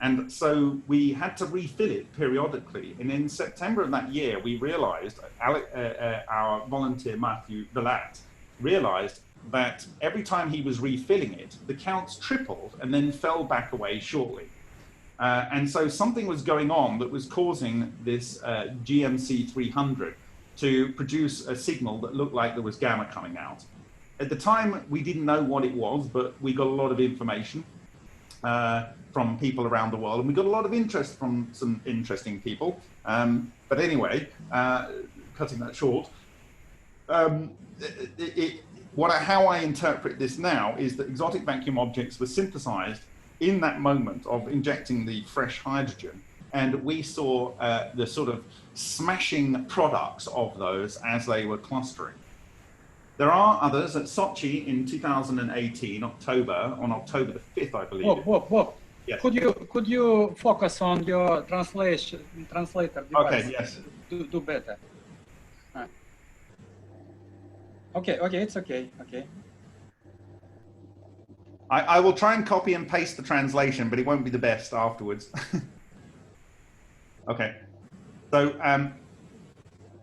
And so we had to refill it periodically. And in September of that year, we realized, our volunteer Matthew Villat realized that every time he was refilling it, the counts tripled and then fell back away shortly. And so something was going on that was causing this GMC 300 to produce a signal that looked like there was gamma coming out. At the time, we didn't know what it was, but we got a lot of information from people around the world, and we got a lot of interest from some interesting people. But anyway, cutting that short, how I interpret this now is that exotic vacuum objects were synthesized in that moment of injecting the fresh hydrogen, and we saw the sort of smashing products of those as they were clustering. There are others at Sochi in 2018, on October the 5th, I believe. Bob. Yes. Could you focus on your translator device? Okay, yes. Do better. Okay, it's okay. I will try and copy and paste the translation, but it won't be the best afterwards. Okay. So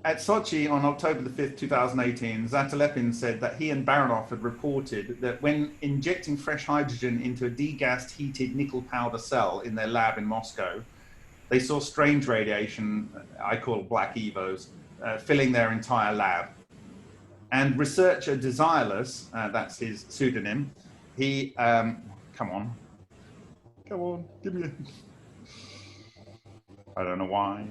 at Sochi on October the 5th, 2018, Zatalepin said that he and Baranov had reported that when injecting fresh hydrogen into a degassed heated nickel powder cell in their lab in Moscow, they saw strange radiation, I call black evos, filling their entire lab. And researcher Desireless, that's his pseudonym, he, come on, give me a, I don't know why.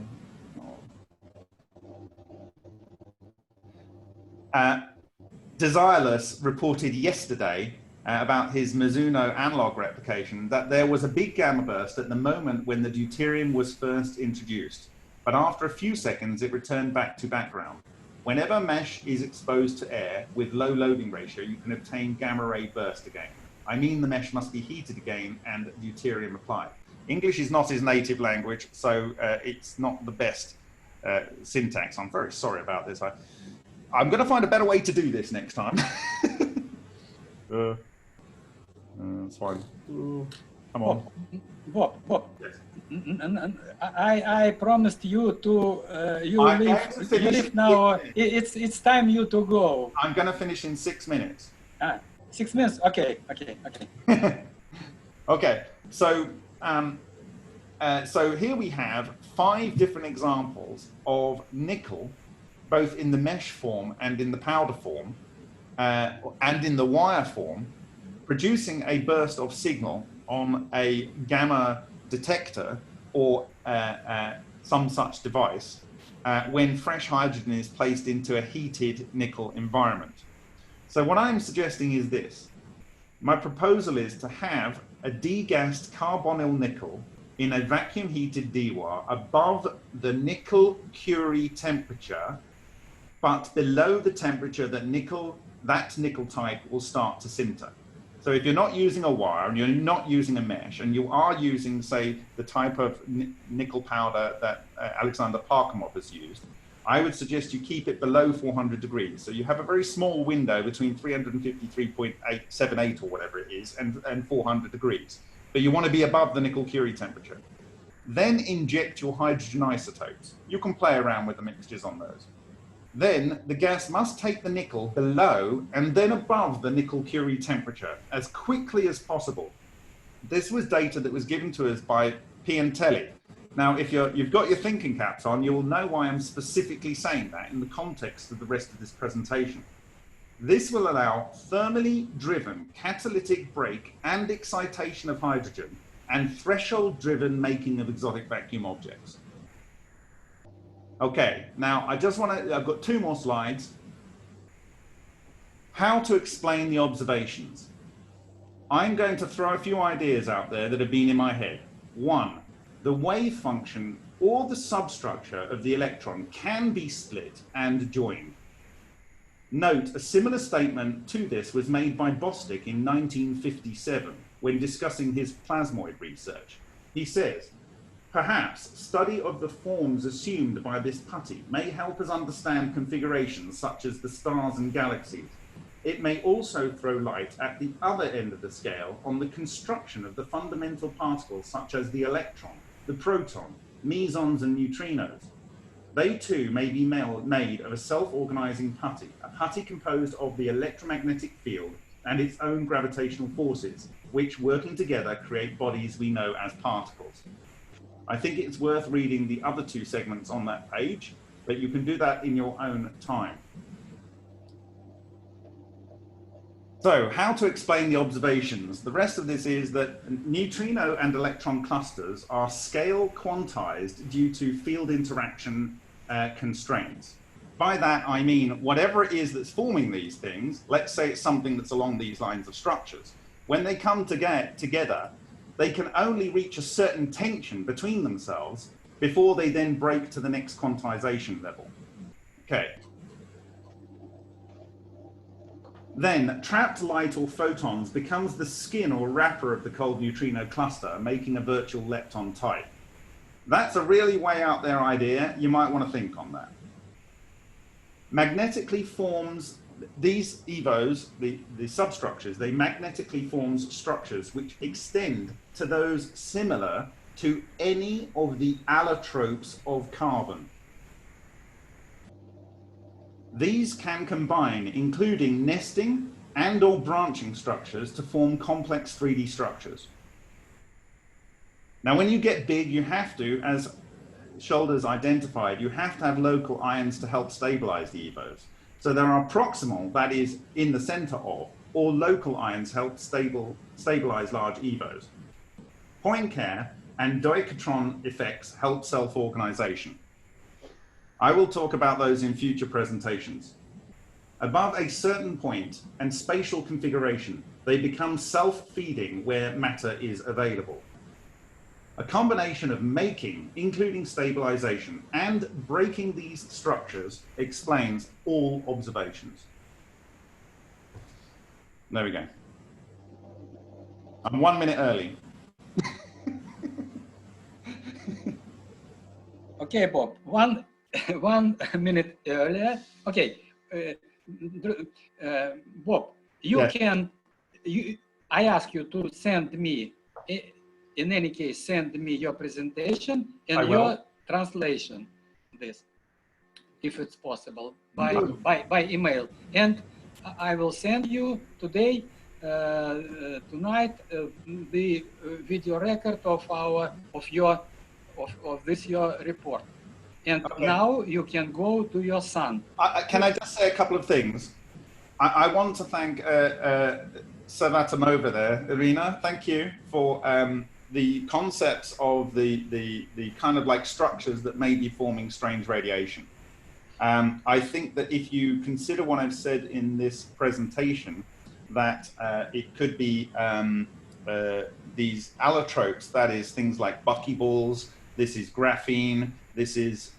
Desireless reported yesterday about his Mizuno analog replication that there was a big gamma burst at the moment when the deuterium was first introduced, but after a few seconds it returned back to background. Whenever mesh is exposed to air with low loading ratio, you can obtain gamma ray burst again. I mean the mesh must be heated again and deuterium applied. English is not his native language, so it's not the best syntax. I'm very sorry about this. I'm going to find a better way to do this next time. That's fine. Come on. Bob. Yes. I promised you to you I'm leave. going to finish You leave in now. 6 minutes. It's time you to go. I'm going to finish in 6 minutes. 6 minutes. Okay. Okay. So so here we have 5 different examples of nickel, both in the mesh form and in the powder form, and in the wire form, producing a burst of signal on a gamma detector or some such device when fresh hydrogen is placed into a heated nickel environment. So what I'm suggesting is this. My proposal is to have a degassed carbonyl nickel in a vacuum heated DWAR above the nickel Curie temperature, but below the temperature that nickel type will start to sinter. So if you're not using a wire and you're not using a mesh and you are using, say, the type of nickel powder that Alexander Parkhomov has used, I would suggest you keep it below 400 degrees. So you have a very small window between 353.878 or whatever it is and 400 degrees. But you want to be above the nickel Curie temperature. Then inject your hydrogen isotopes. You can play around with the mixtures on those. Then the gas must take the nickel below and then above the nickel Curie temperature as quickly as possible. This was data that was given to us by Piantelli. Now, if you've got your thinking caps on, you will know why I'm specifically saying that in the context of the rest of this presentation. This will allow thermally driven catalytic break and excitation of hydrogen and threshold driven making of exotic vacuum objects. Okay, now I've got 2 more slides. How to explain the observations. I'm going to throw a few ideas out there that have been in my head. 1, the wave function or the substructure of the electron can be split and joined. Note, a similar statement to this was made by Bostic in 1957 when discussing his plasmoid research. He says, perhaps study of the forms assumed by this putty may help us understand configurations such as the stars and galaxies. It may also throw light at the other end of the scale on the construction of the fundamental particles such as the electron, the proton, mesons and neutrinos. They too may be made of a self-organizing putty, a putty composed of the electromagnetic field and its own gravitational forces, which working together create bodies we know as particles. I think it's worth reading the other 2 segments on that page, but you can do that in your own time. So, how to explain the observations? The rest of this is that neutrino and electron clusters are scale quantized due to field interaction constraints. By that, I mean whatever it is that's forming these things, let's say it's something that's along these lines of structures, when they come together, they can only reach a certain tension between themselves before they then break to the next quantization level. Okay. Then trapped light or photons becomes the skin or wrapper of the cold neutrino cluster, making a virtual lepton type. That's a really way out there idea. You might want to think on that. Magnetically forms these EVOs, the substructures, they magnetically forms structures which extend to those similar to any of the allotropes of carbon. These can combine, including nesting and or branching structures to form complex 3D structures. Now, when you get big, you have to, as Shoulders identified, you have to have local ions to help stabilize the EVOs. So there are proximal, that is in the center of, or local ions help stabilize large EVOs. Poincare and Deucatron effects help self-organization. I will talk about those in future presentations. Above a certain point and spatial configuration, they become self-feeding where matter is available. A combination of making, including stabilization, and breaking these structures explains all observations. There we go. I'm 1 minute early. Okay, Bob. One minute earlier. Okay, Bob. You Yes. can. I ask you to send me in any case, send me your presentation I and will. your translation, this, if it's possible, by email. And I will send you today, tonight, the video record of this your report. And Okay. now you can go to your son. Can I just say a couple of things? I want to thank Savatam over there, Irina. Thank you for the concepts of the kind of like structures that may be forming strange radiation. I think that if you consider what I've said in this presentation, that it could be these allotropes, that is things like buckyballs, this is graphene, this is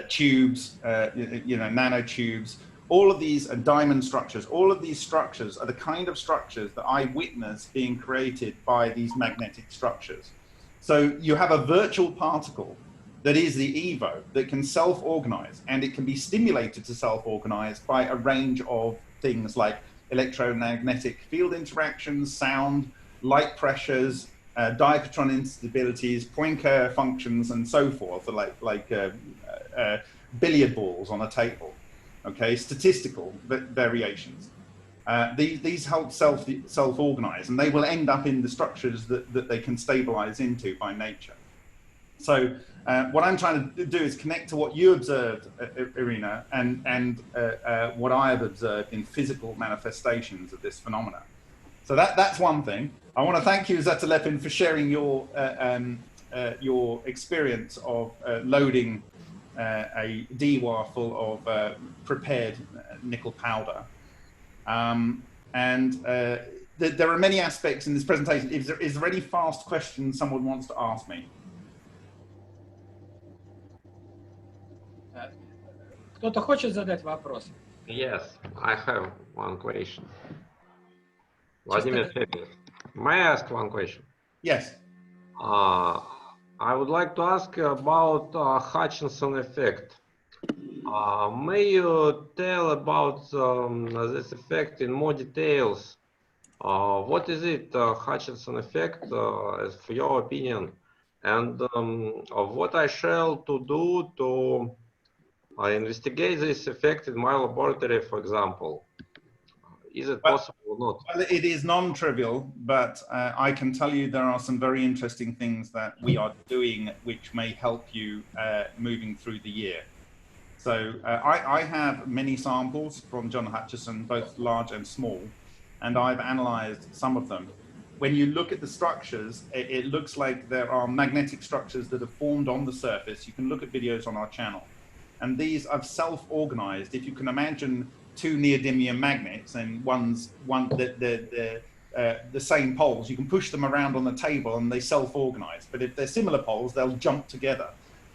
tubes, nanotubes, all of these are diamond structures. All of these structures are the kind of structures that I witness being created by these magnetic structures. So you have a virtual particle that is the EVO that can self-organize, and it can be stimulated to self-organize by a range of things like electromagnetic field interactions, sound, light pressures, diapatron instabilities, Poincare functions, and so forth, like billiard balls on a table. Okay, statistical variations. These help self-organize, and they will end up in the structures that they can stabilize into by nature. So what I'm trying to do is connect to what you observed, Irina, and what I have observed in physical manifestations of this phenomena. So that's one thing. I want to thank you, Zatalepin, for sharing your experience of loading a DWAR full of prepared nickel powder. There are many aspects in this presentation. Is there any fast questions someone wants to ask me? Кто-то хочет задать вопрос? Yes, I have one question. Vladimir Febin, may I ask one question? Yes. I would like to ask about Hutchinson effect. May you tell about this effect in more details? What is it, Hutchinson effect, for your opinion? And what I shall to do to investigate this effect in my laboratory, for example? Is it possible or not? Well, it is non-trivial, but I can tell you there are some very interesting things that we are doing which may help you moving through the year. So I have many samples from John Hutchison, both large and small, and I've analyzed some of them. When you look at the structures, it looks like there are magnetic structures that have formed on the surface. You can look at videos on our channel. And these are self-organized. If you can imagine two neodymium magnets and the same poles, you can push them around on the table and they self-organize. But if they're similar poles, they'll jump together,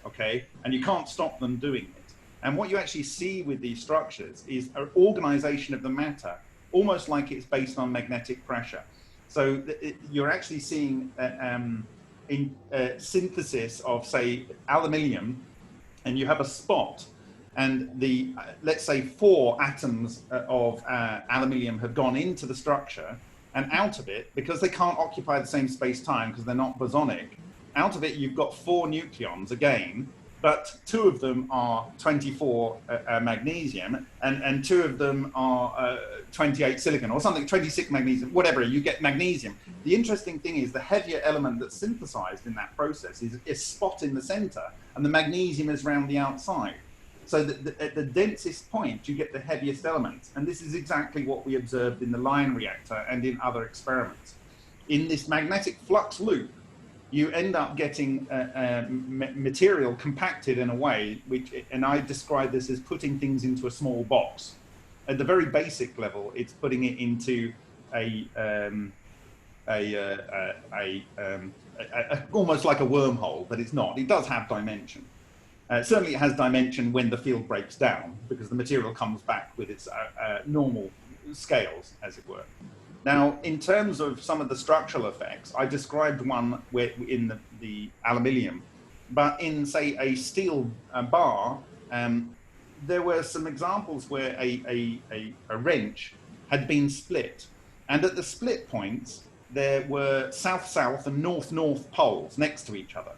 okay? And you can't stop them doing it. And what you actually see with these structures is an organization of the matter, almost like it's based on magnetic pressure. So you're actually seeing synthesis of, say, aluminium, and you have a spot, and let's say 4 atoms of aluminium have gone into the structure, and out of it, because they can't occupy the same space-time because they're not bosonic, out of it you've got 4 nucleons again, but 2 of them are 24 magnesium, and 2 of them are 28 silicon, or something, 26 magnesium, whatever, you get magnesium. The interesting thing is the heavier element that's synthesized in that process is a spot in the center, and the magnesium is around the outside. So that at the densest point, you get the heaviest elements. And this is exactly what we observed in the Lion reactor and in other experiments. In this magnetic flux loop, you end up getting material compacted in a way, and I describe this as putting things into a small box. At the very basic level, it's putting it into almost like a wormhole, but it's not. It does have dimension. Certainly it has dimension when the field breaks down, because the material comes back with its normal scales, as it were. Now, in terms of some of the structural effects, I described one where in the aluminium, but in, say, a steel bar, there were some examples where a wrench had been split. And at the split points, there were south-south and north-north poles next to each other.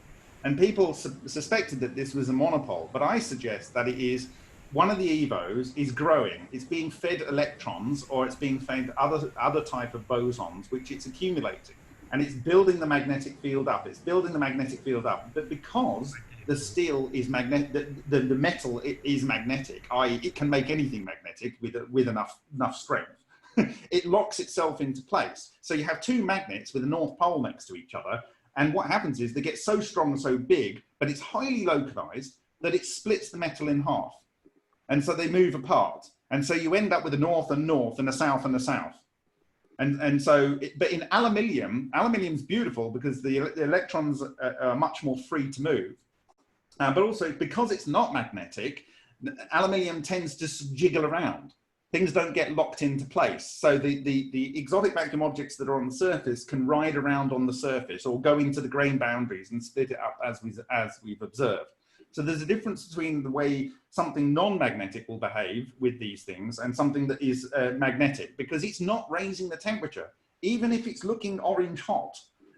And people suspected that this was a monopole, but I suggest that it is one of the EVOs is growing. It's being fed electrons, or it's being fed other type of bosons, which it's accumulating. And it's building the magnetic field up. It's building the magnetic field up. But because the steel is magnetic, the metal is magnetic, i.e. it can make anything magnetic with enough strength. It locks itself into place. So you have two magnets with a north pole next to each other. And what happens is they get so strong and so big, but it's highly localized that it splits the metal in half. And so they move apart. And so you end up with a north and north and a south and a south. And so, but in aluminium's beautiful because the electrons are much more free to move. But also because it's not magnetic, aluminium tends to jiggle around. Things don't get locked into place. So the exotic vacuum objects that are on the surface can ride around on the surface or go into the grain boundaries and split it up as we've observed. So there's a difference between the way something non-magnetic will behave with these things and something that is magnetic, because it's not raising the temperature. Even if it's looking orange hot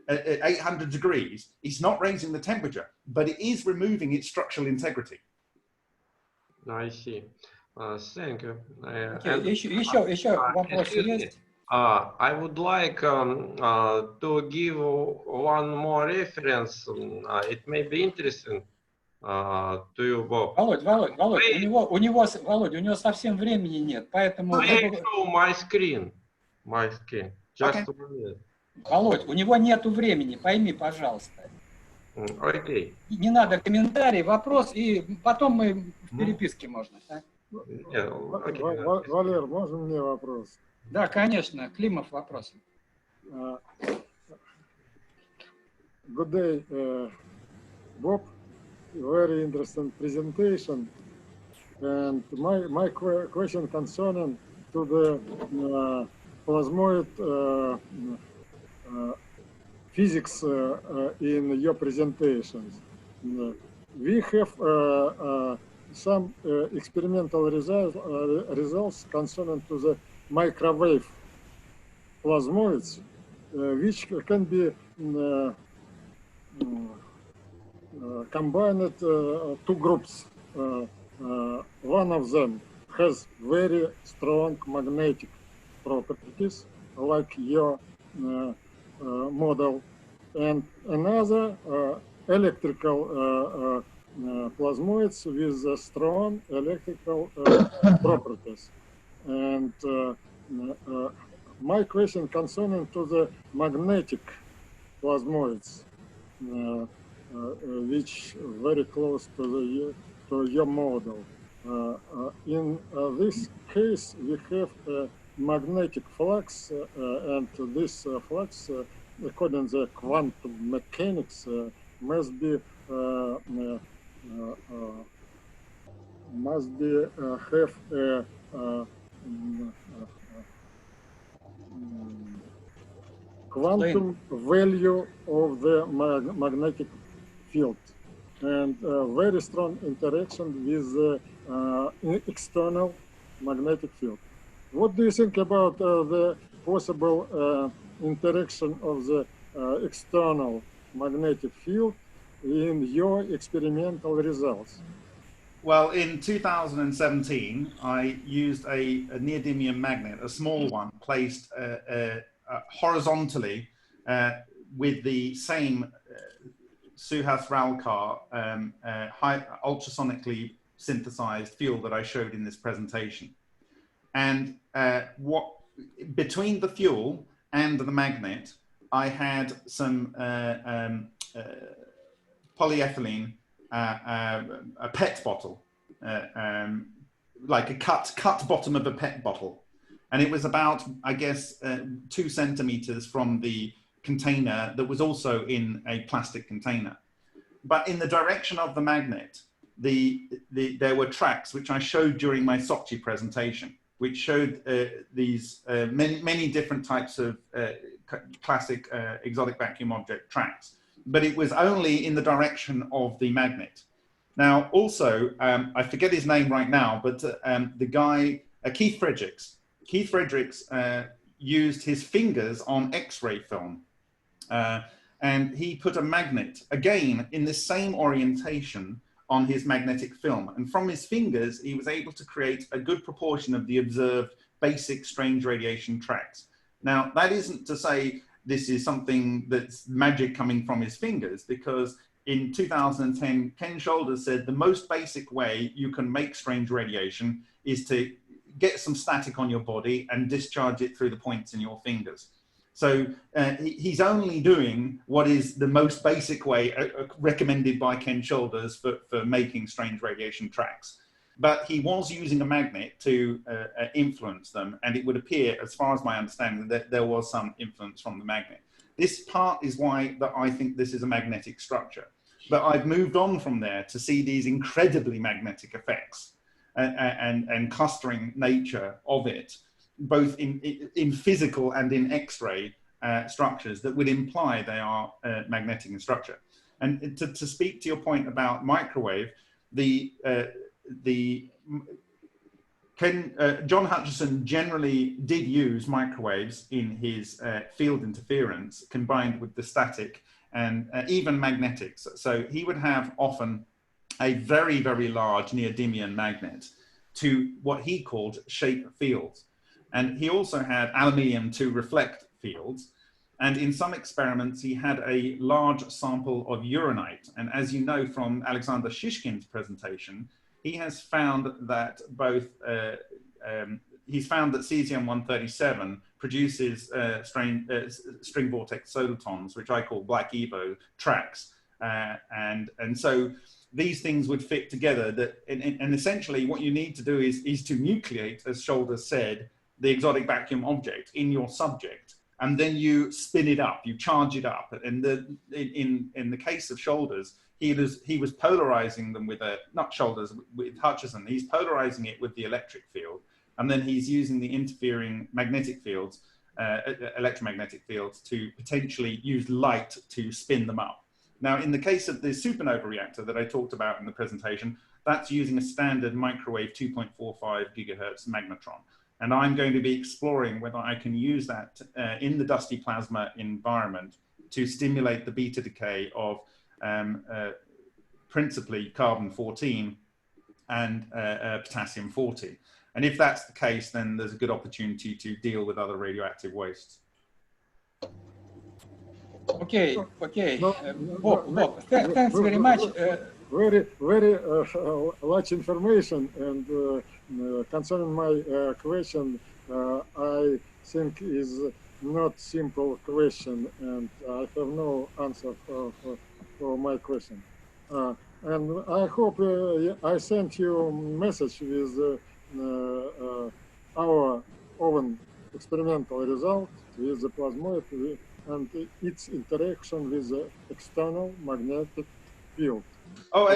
at 800 degrees, it's not raising the temperature, but it is removing its structural integrity. I see. Thank you. Еще вопросы есть? I would like to give one more reference. It may be interesting to you, Bob. Володь, у него совсем времени нет, поэтому... I show my screen. Just a minute. Володь, у него нету времени, пойми, пожалуйста. Okay. Не надо комментарий, вопрос, и потом мы в переписке можно. Да? Валер, можно мне вопрос? Да, конечно. Климов, вопрос. Good day, Bob. Very interesting presentation. And my question concerning to the plasmoid physics in your presentations. We have some experimental results concerning to the microwave plasmoids, which can be combined two groups. One of them has very strong magnetic properties, like your model, and another electrical plasmoids with strong electrical properties. And my question concerning to the magnetic plasmoids, which very close to your model. In this case, we have a magnetic flux, and this flux, according to quantum mechanics, must be have a quantum value of the magnetic field and very strong interaction with the external magnetic field. What do you think about the possible interaction of the external magnetic field in your experimental results? Well, in 2017, I used a neodymium magnet, a small one, placed horizontally with the same Suhas-Ralkar ultrasonically synthesized field that I showed in this presentation. And between the fuel and the magnet, I had some polyethylene, a PET bottle, like a cut bottom of a PET bottle. And it was about, I guess, 2 centimeters from the container that was also in a plastic container. But in the direction of the magnet, there were tracks, which I showed during my Sochi presentation, which showed these many different types of classic exotic vacuum object tracks. But it was only in the direction of the magnet. Now, also, I forget his name right now, but the guy, Keith Fredericks used his fingers on X-ray film. And he put a magnet, again, in the same orientation on his magnetic film. And from his fingers, he was able to create a good proportion of the observed basic strange radiation tracks. Now, that isn't to say this is something that's magic coming from his fingers, because in 2010, Ken Shoulders said the most basic way you can make strange radiation is to get some static on your body and discharge it through the points in your fingers. So he's only doing what is the most basic way recommended by Ken Shoulders for making strange radiation tracks. But he was using a magnet to influence them, and it would appear, as far as my understanding, that there was some influence from the magnet. This part is why that I think this is a magnetic structure. But I've moved on from there to see these incredibly magnetic effects and clustering nature of it, both in physical and in X-ray structures that would imply they are magnetic in structure. And to speak to your point about microwave, John Hutchison generally did use microwaves in his field interference combined with the static and even magnetics. So he would have often a very, very large neodymium magnet to what he called shape fields. And he also had aluminium to reflect fields. And in some experiments, he had a large sample of uranite. And as you know from Alexander Shishkin's presentation, he has found that he's found that cesium-137 produces string vortex solitons, which I call black Evo tracks. And so these things would fit together. And essentially what you need to do is to nucleate, as Shoulders said, the exotic vacuum object in your subject, and then you spin it up, you charge it up. And in the case of Shoulders, he was polarizing them with with Hutchison, he's polarizing it with the electric field, and then he's using the interfering magnetic fields, electromagnetic fields, to potentially use light to spin them up. Now, in the case of the supernova reactor that I talked about in the presentation, that's using a standard microwave 2.45 gigahertz magnetron. And I'm going to be exploring whether I can use that in the dusty plasma environment to stimulate the beta decay of principally carbon-14 and potassium-40. And if that's the case, then there's a good opportunity to deal with other radioactive wastes. Okay. Bob, thanks very much. Very large information, and concerning my question, I think is not simple question, and I have no answer for my question. And I hope I sent you message with our own experimental result with the plasmoid and its interaction with the external magnetic field. Oh,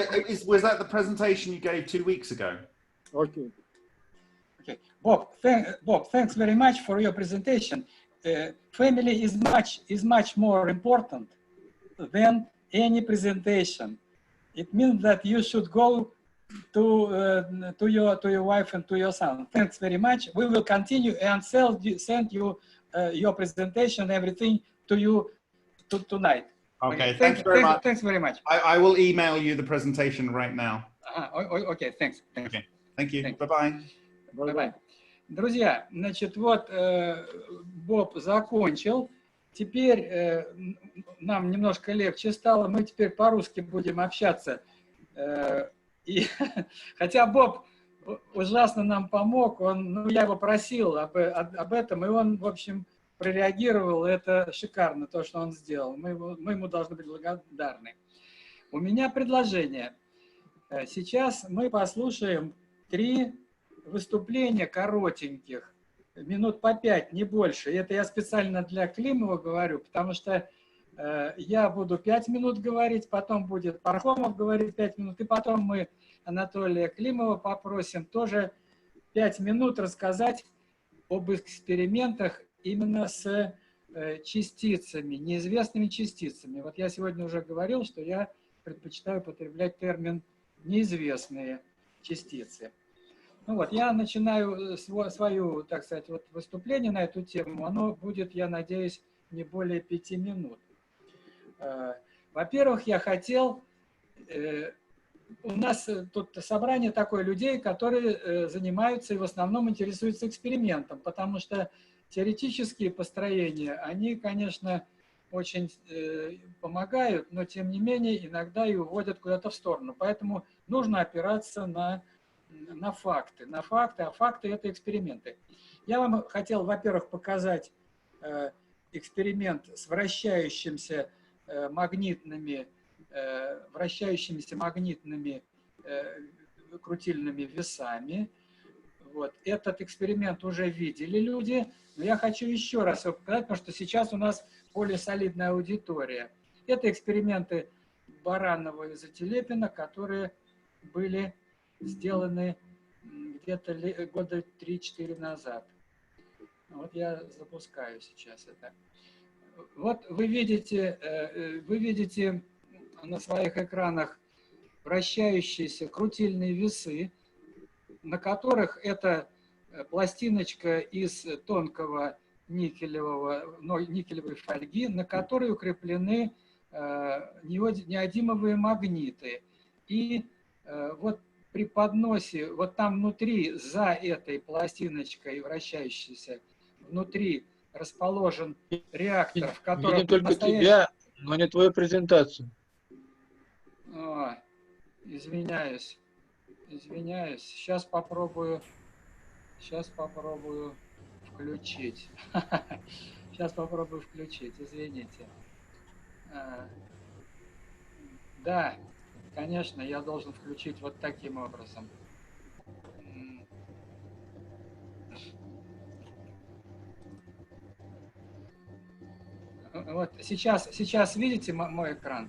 was that the presentation you gave 2 weeks ago? Okay. Okay, Bob, thanks very much for your presentation. Family is much more important than any presentation. It means that you should go to your wife and to your son. Thanks very much. We will continue and send you your presentation, everything to you tonight. Okay, thanks very much. Thanks very much. I will email you the presentation right now. Okay, thanks. Okay, thank you. Thanks. Bye-bye. Bye-bye. Друзья, значит, вот Боб закончил. Теперь нам немножко легче стало. Мы теперь по-русски будем общаться. И, хотя Боб ужасно нам помог, я его просил об этом, и он, в общем, прореагировал. Это шикарно, то, что он сделал. Мы ему должны быть благодарны. У меня предложение. Сейчас мы послушаем 3 выступления коротеньких, минут по 5, не больше. И это я специально для Климова говорю, потому что я буду 5 минут говорить, потом будет Пархомов говорить 5 минут, и потом мы Анатолия Климова попросим тоже 5 минут рассказать об экспериментах именно с частицами, неизвестными частицами. Вот я сегодня уже говорил, что я предпочитаю употреблять термин «неизвестные частицы». Ну вот, я начинаю свою, так сказать, вот выступление на эту тему. Оно будет, я надеюсь, не более 5 минут. Во-первых, я хотел... У нас тут собрание такое людей, которые занимаются и в основном интересуются экспериментом, потому что теоретические построения, они, конечно, очень помогают, но тем не менее иногда и уводят куда-то в сторону. Поэтому нужно опираться на факты. А факты – это эксперименты. Я вам хотел, во-первых, показать эксперимент с вращающимися магнитными крутильными весами. Вот. Этот эксперимент уже видели люди, но я хочу еще раз его показать, потому что сейчас у нас более солидная аудитория. Это эксперименты Баранова и Зателепина, которые были сделаны где-то года 3-4 назад. Вот я запускаю сейчас это. Вот вы видите на своих экранах вращающиеся крутильные весы, на которых эта пластиночка из тонкого никелевой фольги, на которой укреплены неодимовые магниты. И вот при подносе, вот там внутри, за этой пластиночкой вращающейся, внутри расположен реактор, в котором... Видим только тебя, но не твою презентацию. О, извиняюсь. Сейчас попробую включить. Сейчас попробую включить, извините. Да, конечно, я должен включить вот таким образом. Вот сейчас видите мой экран?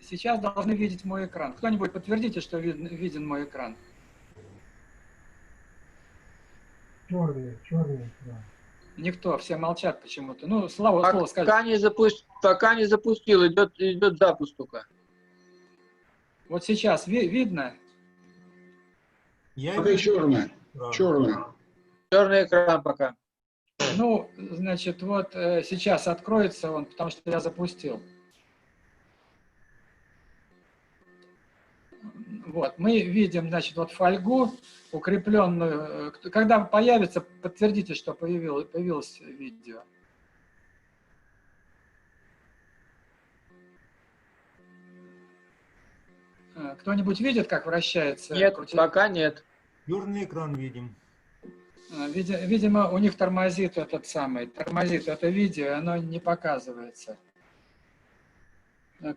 Сейчас должны видеть мой экран. Кто-нибудь подтвердите, что виден мой экран? Черный экран. Никто, все молчат почему-то. Ну, слово скажите. Пока не запустил, идет запуск только. Вот сейчас видно? Пока черный. Черный экран пока. Ну, значит, вот сейчас откроется он, потому что я запустил. Вот, мы видим, значит, вот фольгу, укрепленную. Когда появится, подтвердите, что появилось видео. Кто-нибудь видит, как вращается? Нет, пока нет. Черный экран видим. Видимо, у них тормозит это видео, и оно не показывается.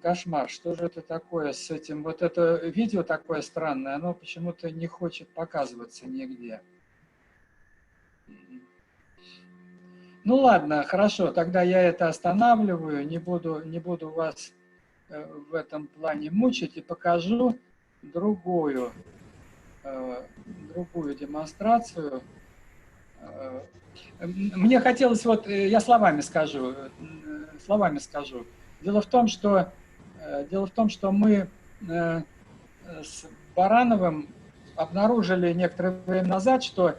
Кошмар, что же это такое с этим? Вот это видео такое странное, оно почему-то не хочет показываться нигде. Ну ладно, хорошо, тогда я это останавливаю, не буду вас в этом плане мучить и покажу другую демонстрацию. Мне хотелось, вот я словами скажу. Дело в том, что мы с Барановым обнаружили некоторое время назад, что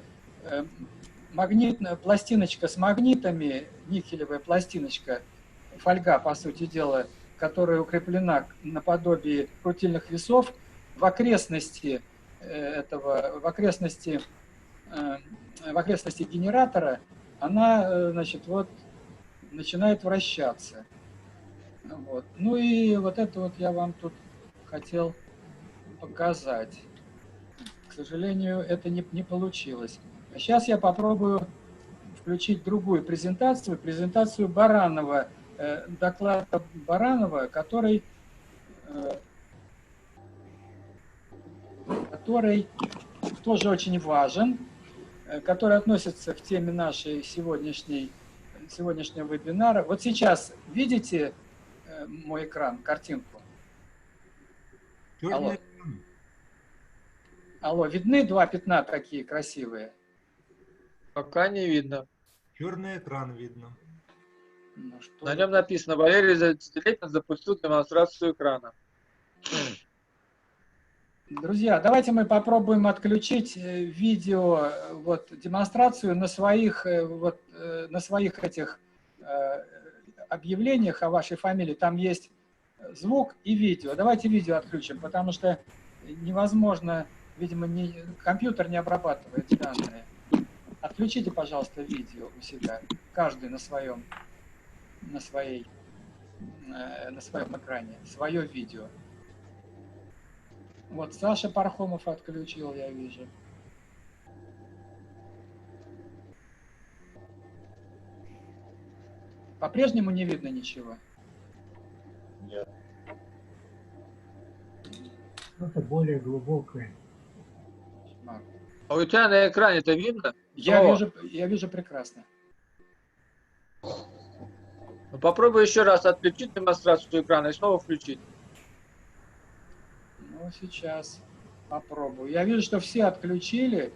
магнитная пластиночка с магнитами, никелевая пластиночка, фольга, по сути дела, которая укреплена наподобие крутильных весов, в окрестности генератора, она, значит, вот начинает вращаться. Вот. Ну и вот это вот я вам тут хотел показать. К сожалению, это не получилось. А сейчас я попробую включить другую презентацию Баранова, доклад Баранова, который тоже очень важен, который относится к теме нашей сегодняшнего вебинара. Вот сейчас видите мой экран, картинку? Черный экран. Алло, видны два пятна такие красивые? Пока не видно. Черный экран видно. Ну, На нем написано: Валерий Зателепин запустил демонстрацию экрана. Друзья, давайте мы попробуем отключить видео, вот, демонстрацию на своих, на своих этих объявлениях о вашей фамилии. Там есть звук и видео. Давайте видео отключим, потому что невозможно, видимо, компьютер не обрабатывает данные. Отключите, пожалуйста, видео у себя, каждый на своем экране, свое видео. Вот Саша Пархомов отключил, я вижу. По-прежнему не видно ничего? Нет. Что-то более глубокое. А у тебя на экране это видно? Я вижу прекрасно. Ну, попробуй еще раз отключить демонстрацию экрана и снова включить. Ну, сейчас попробую. Я вижу, что все отключили,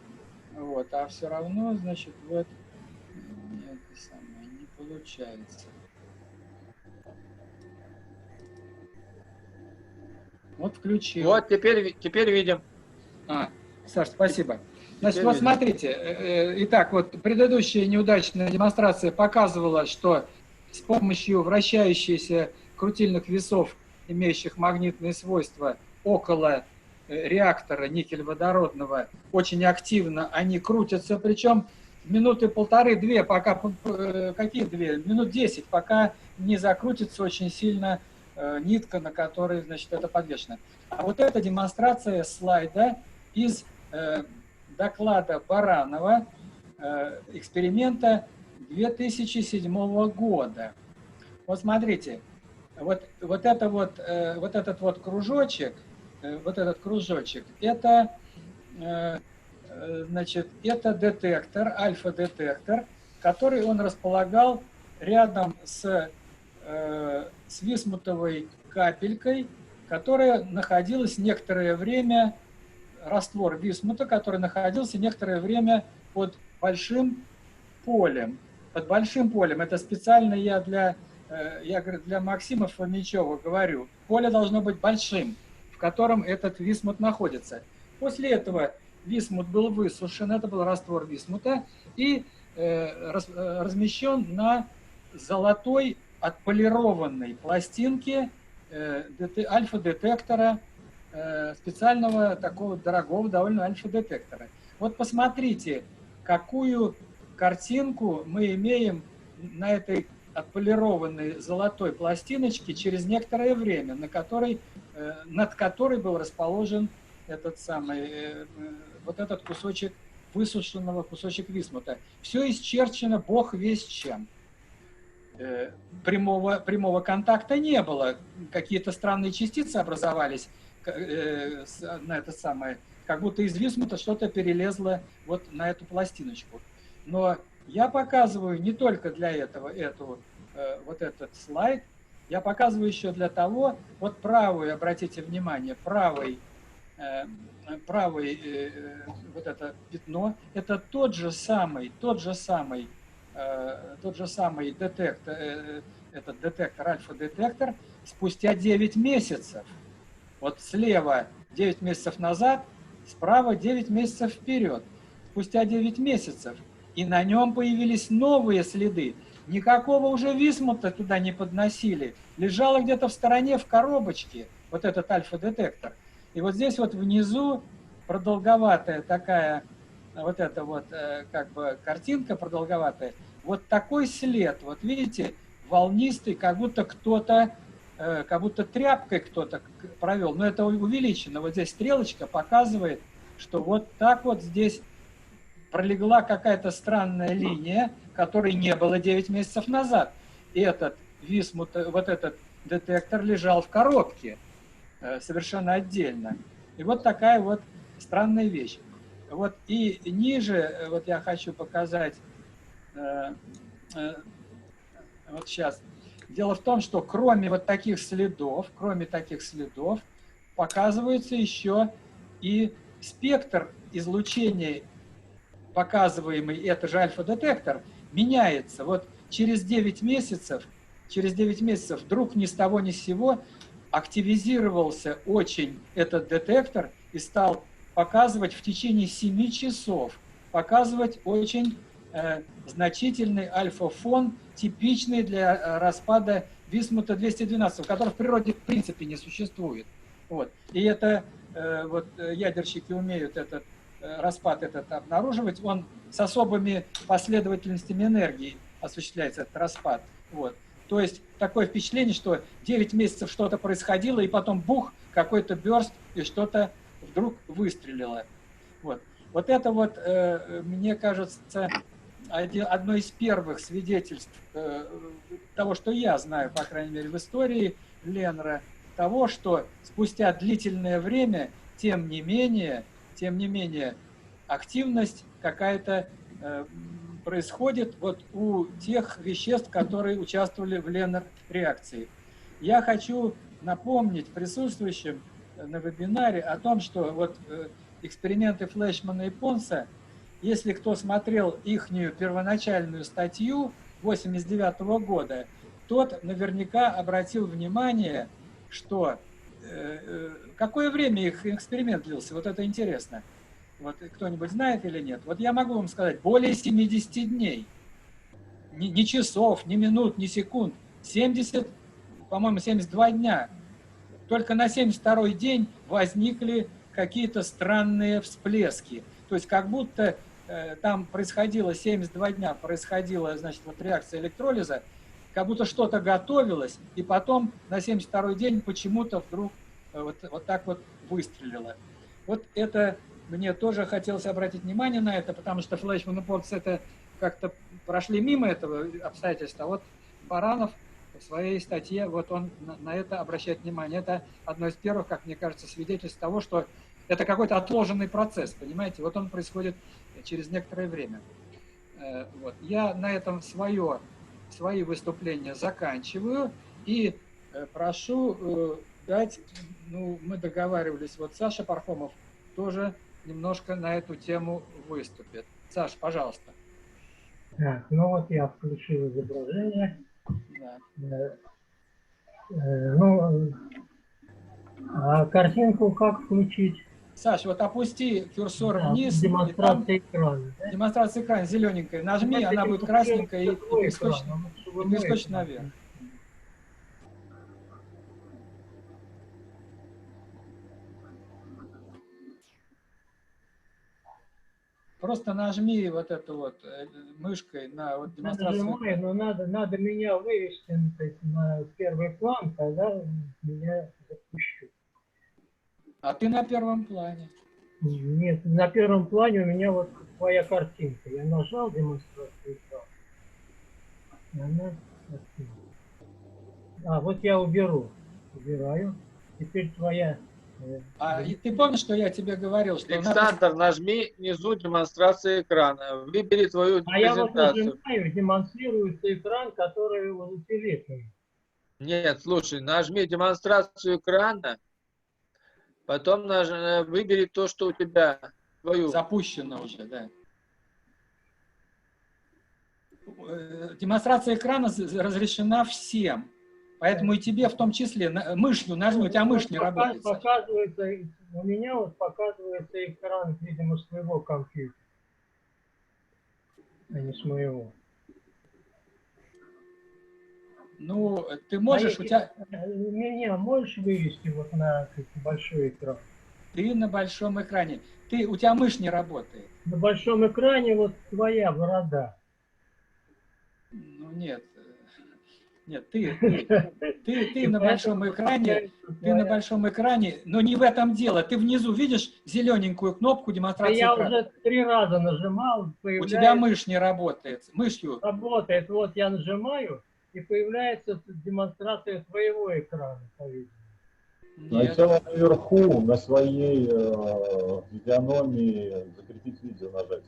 вот, а все равно, значит, вот это самое не получается. Вот включил. Вот, теперь видим. Саш, спасибо. Значит, вот смотрите, итак, вот предыдущая неудачная демонстрация показывала, что с помощью вращающихся крутильных весов, имеющих магнитные свойства, около реактора никель-водородного, очень активно они крутятся, причем минуты полторы-две, пока, какие две? Минут 10, пока не закрутится очень сильно нитка, на которой, значит, это подвешено. А вот эта демонстрация слайда из доклада Баранова, эксперимента 2007 года. Вот смотрите, вот этот вот кружочек, это, значит, это детектор, альфа-детектор, который он располагал рядом с висмутовой капелькой, которая находилась некоторое время, раствор висмута, который находился некоторое время под большим полем. Под большим полем, это специально я для Максима Фомичева говорю, поле должно быть большим, в котором этот висмут находится. После этого висмут был высушен, это был раствор висмута, и размещен на золотой отполированной пластинке альфа-детектора, специального такого дорогого довольно альфа-детектора. Вот посмотрите, какую картинку мы имеем на этой отполированной золотой пластиночке через некоторое время, над которой был расположен этот самый, вот этот кусочек высушенного, кусочек висмута. Все исчерчено бог весть чем. Прямого контакта не было. Какие-то странные частицы образовались на это самое, как будто из висмута что-то перелезло вот на эту пластиночку. Но я показываю не только для этого вот этот слайд, я показываю еще для того, вот правый, обратите внимание, правый вот это пятно, это тот же самый детектор, этот детектор, альфа-детектор, спустя 9 месяцев. Вот слева 9 месяцев назад, справа 9 месяцев вперед. Спустя 9 месяцев. И на нем появились новые следы. Никакого уже висмута туда не подносили. Лежало где-то в стороне в коробочке вот этот альфа-детектор. И вот здесь вот внизу продолговатая такая, вот эта вот как бы картинка продолговатая. Вот такой след, вот видите, волнистый, как будто тряпкой кто-то провел. Но это увеличено. Вот здесь стрелочка показывает, что вот так вот здесь пролегла какая-то странная линия, которой не было 9 месяцев назад. И этот висмут, вот этот детектор лежал в коробке совершенно отдельно. И вот такая вот странная вещь. Вот и ниже, вот я хочу показать, вот сейчас. Дело в том, что кроме таких следов, показывается еще и спектр излучения, показываемый, это же альфа-детектор, меняется. Вот через 9 месяцев вдруг ни с того ни с сего активизировался очень этот детектор и стал показывать в течение 7 часов, показывать очень значительный альфа-фон, типичный для распада висмута 212, который в природе в принципе не существует. Вот. И это вот ядерщики умеют этот распад этот обнаруживать, он с особыми последовательностями энергии осуществляется, этот распад. Вот. То есть такое впечатление, что 9 месяцев что-то происходило, и потом бух, какой-то бёрст, и что-то вдруг выстрелило. Вот. Вот это вот, мне кажется, одно из первых свидетельств того, что я знаю, по крайней мере, в истории Леннера, того, что спустя длительное время, тем не менее, активность какая-то происходит вот у тех веществ, которые участвовали в Леннер-реакции. Я хочу напомнить присутствующим на вебинаре о том, что вот эксперименты Флешмана и Понса, если кто смотрел ихнюю первоначальную статью 1989 года, тот наверняка обратил внимание, что какое время их эксперимент длился, вот это интересно. Вот кто-нибудь знает или нет? Вот я могу вам сказать, более 70 дней. Ни часов, ни минут, ни секунд. 70, по-моему, 72 дня. Только на 72-й день возникли какие-то странные всплески. То есть как будто там происходило 72 дня, происходила, значит, вот реакция электролиза, как будто что-то готовилось, и потом на 72-й день почему-то вдруг вот так вот выстрелило. Вот это мне тоже хотелось обратить внимание на это, потому что Флешман и Понс это как-то прошли мимо этого обстоятельства. Вот Баранов в своей статье, вот он на это обращает внимание. Это одно из первых, как мне кажется, свидетельств того, что это какой-то отложенный процесс, понимаете? Вот он происходит через некоторое время. Вот. Я на этом свои выступления заканчиваю и прошу дать, ну, мы договаривались, вот Саша Пархомов тоже немножко на эту тему выступит. Саша, пожалуйста. Так, ну вот я включил изображение. Да. Ну, а картинку как включить? Саш, вот опусти кюрсор вниз. Демонстрация экрана. Да? Демонстрация экрана зелененькая. Нажми, она будет красненькая и перескочит наверх. Просто нажми вот эту вот мышкой на вот демонстрацию. Нажимаю, но надо меня вывести на первый план, тогда меня запущу. А ты на первом плане. Нет, на первом плане у меня вот твоя картинка. Я нажал демонстрацию экрана. Она... А, вот я убираю. Теперь твоя... Ты помнишь, что я тебе говорил? Что Александр, нажми внизу демонстрация экрана. Выбери твою презентацию. я вот нажимаю, демонстрируется экран, который у телефона. Нет, слушай, нажми демонстрацию экрана, потом выбери то, что у тебя, твою. Запущено уже, да. Демонстрация экрана разрешена всем. Поэтому и тебе в том числе мышью нажми, у тебя мышь не работает. У меня вот показывается экран, видимо, с твоего компьютера, а не с моего. Ну, ты можешь, у тебя... Меня можешь вывести вот на большой экран? Ты на большом экране. У тебя мышь не работает. На большом экране вот твоя борода. Ну, нет. Нет, ты на большом экране, но не в этом дело. Ты внизу видишь зелененькую кнопку демонстрации экрана? Я уже 3 раза нажимал. У тебя мышь не работает. Мышью. Работает. Вот я нажимаю, и появляется демонстрация твоего экрана, по-видимому. Сначала наверху на своей физиономии закрепить видео нажать.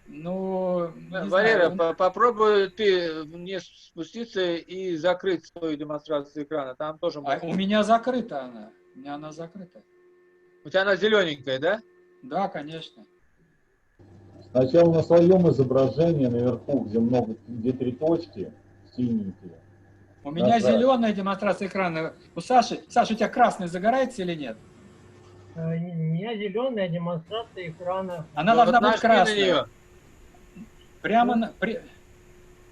Ну, Валера, попробуй ты вниз спуститься и закрыть свою демонстрацию экрана. Там тоже можно. У меня закрыта она. У меня она закрыта. У тебя она зелененькая, да? Да, конечно. Сначала на своем изображении наверху, где 3 точки синенькие. У меня Ага. зеленая демонстрация экрана. У Саши. Саша, у тебя красный загорается или нет? У меня зеленая демонстрация экрана. Она Ну, должна вот быть нажми на красная. нее. Прямо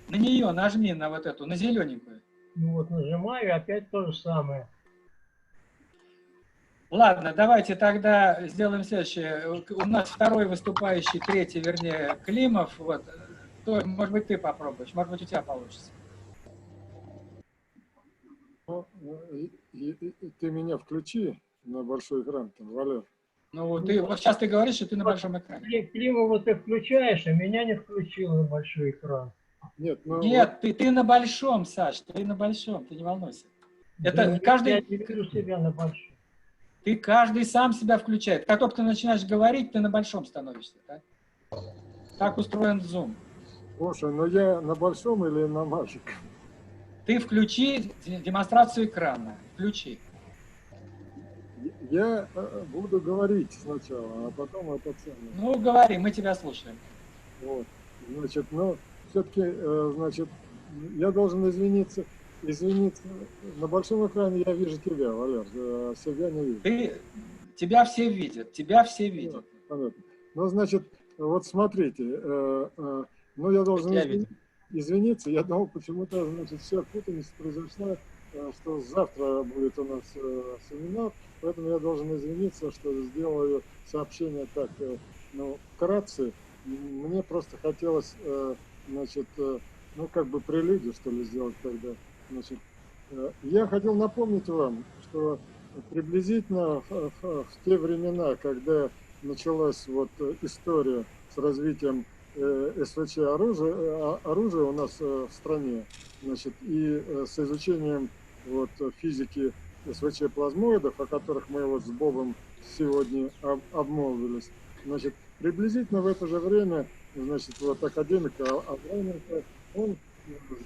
на нее нажми, на вот эту, на зелененькую. Ну вот нажимаю, и опять то же самое. Ладно, давайте тогда сделаем следующее. У нас второй выступающий, третий, вернее, Климов. Вот. Может быть, ты попробуешь, может быть, у тебя получится. Ну, ты меня включи на большой экран, там, Валер. Ну, вот сейчас ты говоришь, что ты на большом экране. Климова ты включаешь, а меня не включил на большой экран. Нет, ну Нет, ты на большом, Саш, ты на большом, ты не волнуйся. Это Я каждый, не вижу себя на большом. ты каждый сам себя включает. Как только ты начинаешь говорить, ты на большом становишься. Так, так устроен Zoom. слушай, но я на большом или на маленьком? Ты включи демонстрацию экрана. Включи. Я буду говорить сначала, а потом это самое. Ну, говори, мы тебя слушаем. Вот. Значит, но все-таки, значит, я должен извиниться. На большом экране я вижу тебя, Валер, себя не вижу. Тебя все видят, тебя все видят. Понятно. Ну, значит, вот смотрите, ну, я должен извиниться, я думал, почему-то, значит, вся путаница произошла, что завтра будет у нас семинар, поэтому я должен извиниться, что сделаю сообщение так, ну, вкратце. Мне просто хотелось, значит, ну, как бы прелюдию, что ли, сделать тогда. Значит, я хотел напомнить вам, что приблизительно в те времена, когда началась вот история с развитием СВЧ оружия у нас в стране, значит, и с изучением вот физики СВЧ плазмоидов, о которых мы вот с Бобом сегодня обмолвились, значит, приблизительно в это же время, значит, вот академик Абраменко, он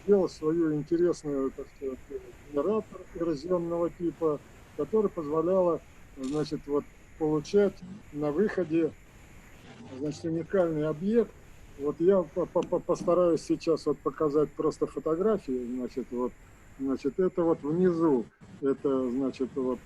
сделал свою интересную, так сказать, генератор эрозионного типа, который позволяло, значит, вот получать на выходе, значит, уникальный объект. Вот я постараюсь сейчас вот показать просто фотографии, значит, вот, значит, это вот внизу, это, значит, вот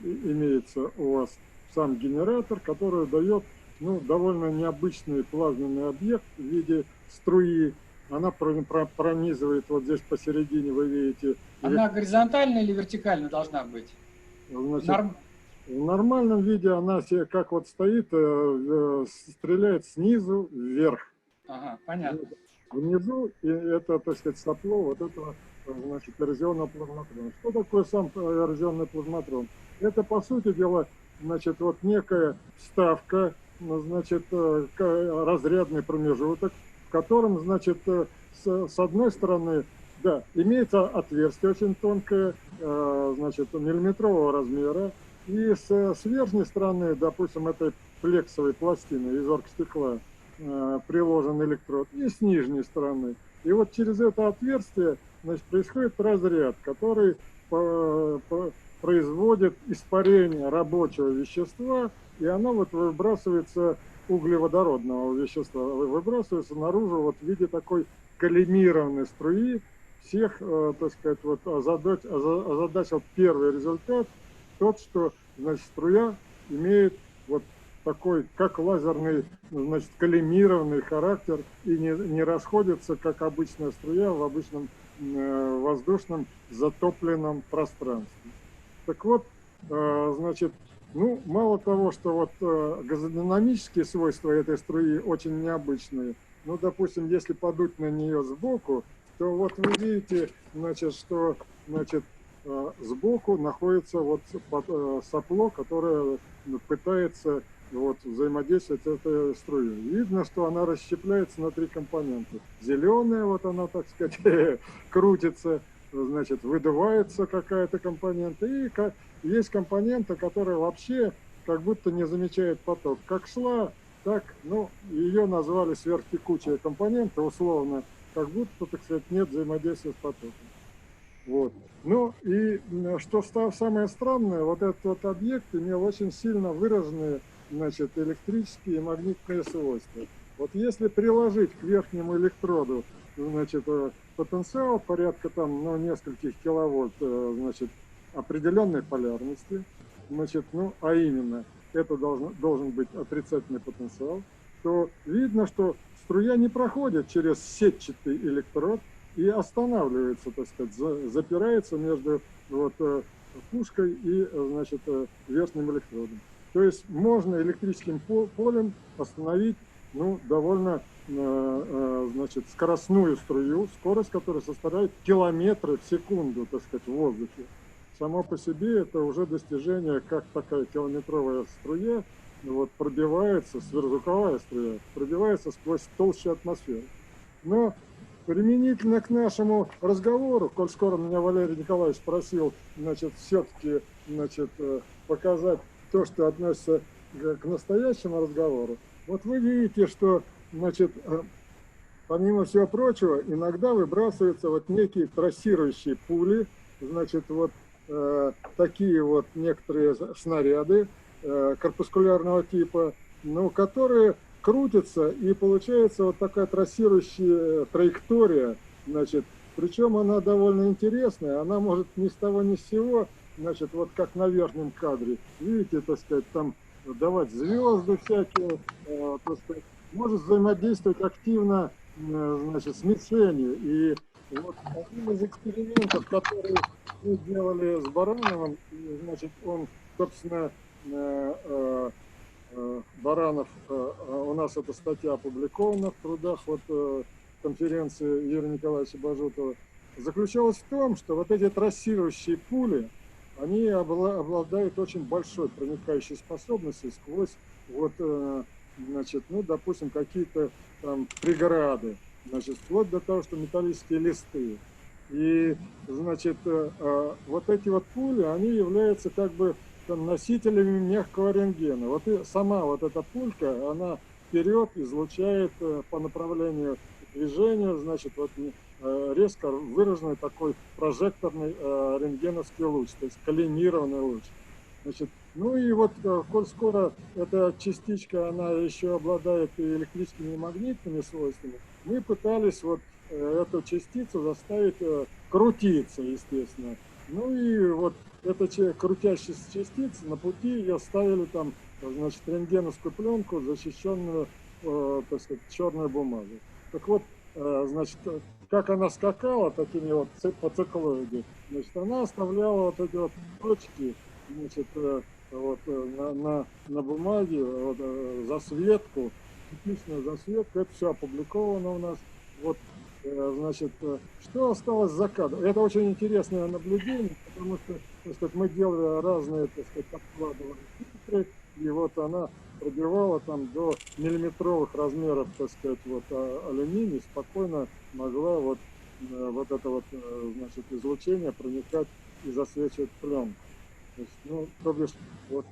имеется у вас сам генератор, который дает, ну, довольно необычный плазменный объект в виде струи. Она пронизывает вот здесь посередине, вы видите. Она горизонтально или вертикально должна быть? Значит, в нормальном виде она себе как вот стоит, стреляет снизу вверх. Ага, понятно. Внизу, и это, так сказать, сопло вот этого, значит, эрозионного плазматрона. Что такое сам эрозионный плазматрон? Это, по сути дела, значит, вот некая вставка, значит, разрядный промежуток, в котором, значит, с одной стороны, да, имеется отверстие очень тонкое, значит, миллиметрового размера, и с верхней стороны, допустим, этой плексовой пластины из оргстекла приложен электрод, и с нижней стороны. И вот через это отверстие, значит, происходит разряд, который производит испарение рабочего вещества, и оно вот выбрасывается, углеводородного вещества, выбрасывается наружу вот в виде такой коллимированной струи. Всех, так сказать, вот озадачил первый результат, тот, что, значит, струя имеет вот такой, как лазерный, значит, коллимированный характер и не расходится, как обычная струя в обычном воздушном затопленном пространстве. Так вот, значит, ну, мало того, что вот газодинамические свойства этой струи очень необычные, ну, допустим, если подуть на нее сбоку, то вот вы видите, значит, что, значит, сбоку находится вот сопло, которое пытается вот взаимодействовать с этой струей. Видно, что она расщепляется на три компонента. Зеленая, вот она, так сказать, крутится, значит, выдувается какая-то компонента, и есть компонента, которая вообще как будто не замечает поток. Как шла, так, ну, ее назвали сверхтекучая компонента, условно, как будто, так сказать, нет взаимодействия с потоком. Вот. Ну, и что самое странное, вот этот вот объект имел очень сильно выраженные, значит, электрические и магнитные свойства. Вот если приложить к верхнему электроду, значит, потенциал порядка там, ну, нескольких киловольт, значит, определенной полярности, значит, ну, а именно, это должен быть отрицательный потенциал, то видно, что струя не проходит через сетчатый электрод и останавливается, так сказать, запирается между вот, пушкой и, значит, верхним электродом. То есть можно электрическим полем остановить, ну, довольно, значит, скоростную струю, скорость которой составляет километры в секунду, так сказать, в воздухе. Само по себе это уже достижение, как такая километровая струя вот, пробивается, сверхзвуковая струя, пробивается сквозь толщу атмосферы. Но применительно к нашему разговору, коль скоро меня Валерий Николаевич просил, значит, все-таки, значит, показать то, что относится к настоящему разговору, вот вы видите, что, значит, помимо всего прочего, иногда выбрасываются вот некие трассирующие пули, значит, вот такие вот некоторые снаряды корпускулярного типа, ну, которые крутятся, и получается вот такая трассирующая траектория, значит, причем она довольно интересная, она может ни с того ни с сего, значит, вот как на верхнем кадре, видите, так сказать, там давать звезды всякие, так сказать, может взаимодействовать активно, значит, с мишенью. И вот один из экспериментов, который мы делали с Барановым, значит, он, собственно, Баранов, у нас эта статья опубликована в трудах вот, конференции Юрия Николаевича Бажутова, заключалась в том, что вот эти трассирующие пули, они обладают очень большой проникающей способностью сквозь, вот, значит, ну, допустим, какие-то там преграды, значит, вплоть до того, что металлические листы. И, значит, вот эти вот пули, они являются как бы там носителями мягкого рентгена. Вот и сама вот эта пулька, она вперед излучает по направлению движения, значит, вот резко выраженный такой прожекторный рентгеновский луч, то есть коллимированный луч. Значит, ну и вот, коль скоро эта частичка, она еще обладает и электрическими, и магнитными свойствами, мы пытались вот эту частицу заставить крутиться, естественно. Ну и вот эта крутящаяся частица, на пути ее ставили там, значит, рентгеновскую пленку, защищенную, так сказать, черной бумагой. Так вот, значит, как она скакала такими вот по циклоиде, значит, она оставляла вот эти вот точки, значит, вот, на бумаге, вот, засветку, типичную засветку, это все опубликовано у нас. Вот, значит, что осталось за кадром? Это очень интересное наблюдение, потому что, так сказать, мы делали разные, так сказать, подкладывали фильтры, и вот она пробивала там до миллиметровых размеров, так сказать, вот алюминий, спокойно могла вот, вот это вот, значит, излучение проникать и засвечивать пленку. То есть, ну, то бишь, вот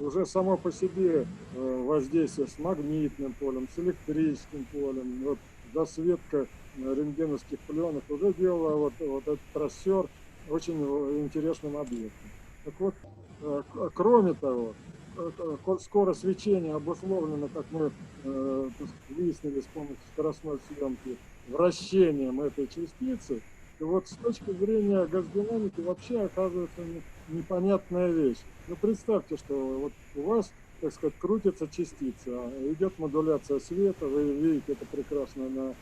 уже само по себе воздействие с магнитным полем, с электрическим полем, вот засветка рентгеновских пленок уже делала вот этот трассер очень интересным объектом. Так вот, кроме того, скоро свечение обусловлено, как мы выяснили с помощью скоростной съемки, вращением этой частицы, и вот с точки зрения газодинамики вообще оказывается непонятная вещь. Ну, представьте, что вот у вас, так сказать, крутится частица, идет модуляция света, вы видите это прекрасно на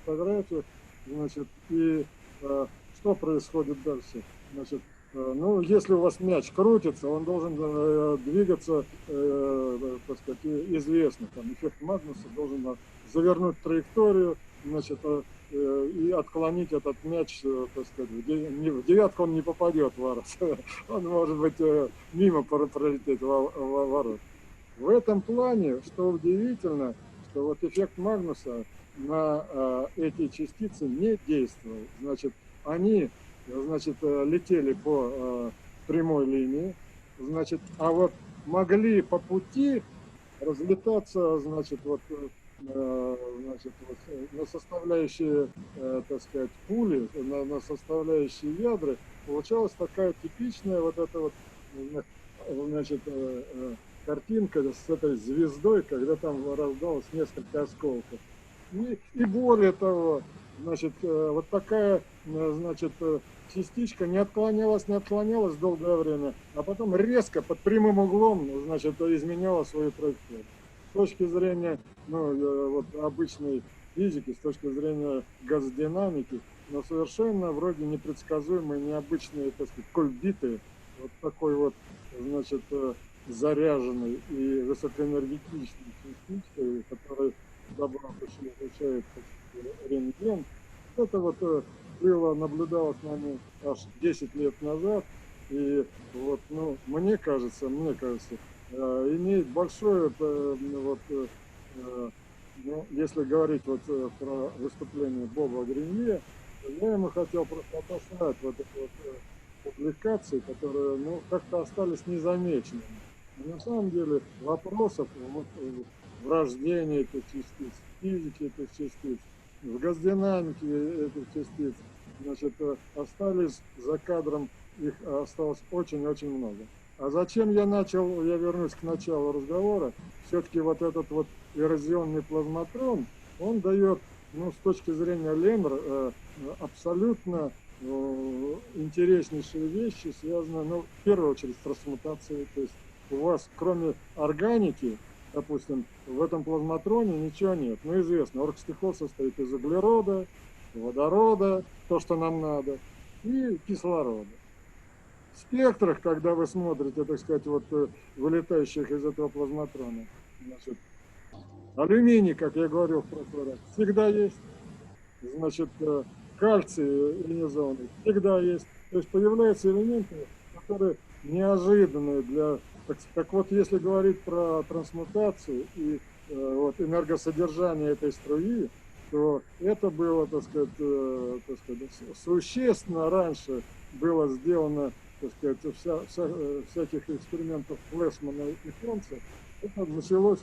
фотографиях, значит, и что происходит дальше? Значит, ну, если у вас мяч крутится, он должен двигаться, так сказать, известно, там, эффект Магнуса должен завернуть траекторию, значит, и отклонить этот мяч, так сказать, в девятку он не попадет в ворот, он может быть мимо пролететь в ворот. В этом плане, что удивительно, что вот эффект Магнуса на эти частицы не действовал. Значит, они, значит, летели по прямой линии, значит, а вот могли по пути разлетаться, значит, вот, значит, вот, на составляющие, так сказать, пули, на составляющие ядра, получалась такая типичная вот эта вот, значит, картинка с этой звездой, когда там раздалось несколько осколков. И более того, значит, вот такая, значит, частичка не отклонялась долгое время, а потом резко под прямым углом, значит, изменяла свою траекторию. С точки зрения, ну, вот обычной физики, с точки зрения газодинамики, но совершенно вроде непредсказуемые, необычные, так сказать, кульбиты, вот такой вот, значит, заряженный и высокоэнергетичный частичкой, который доброточно изучает рентген. Это вот было, наблюдалось нами аж 10 лет назад. И вот, ну, мне кажется, имеет большое, вот, ну, если говорить вот про выступление Боба Гринье, я ему хотел просто отослать вот эти вот публикации, которые, ну, как-то остались незамеченными. Но на самом деле вопросов вот, в рождении этих частиц, в физике этих частиц, в газодинамике этих частиц, значит, остались за кадром, их осталось очень-очень много. А зачем я вернусь к началу разговора, все-таки вот этот вот эрозионный плазматрон, он дает, ну, с точки зрения Ленр, абсолютно интереснейшие вещи, связанные, ну, в первую очередь, с трансмутацией. То есть у вас, кроме органики, допустим, в этом плазматроне ничего нет. Ну, известно, оргстихол состоит из углерода, водорода, то, что нам надо, и кислорода. В спектрах, когда вы смотрите, так сказать, вот вылетающих из этого плазматрона, значит, алюминий, как я говорил в прошлый раз, всегда есть. Значит, кальций ионизованный всегда есть. То есть появляются элементы, которые неожиданные для... Так вот, если говорить про трансмутацию и вот, энергосодержание этой струи, то это было, так сказать, существенно раньше было сделано, так сказать, всяких экспериментов Флешмана и Фонца. Это началось,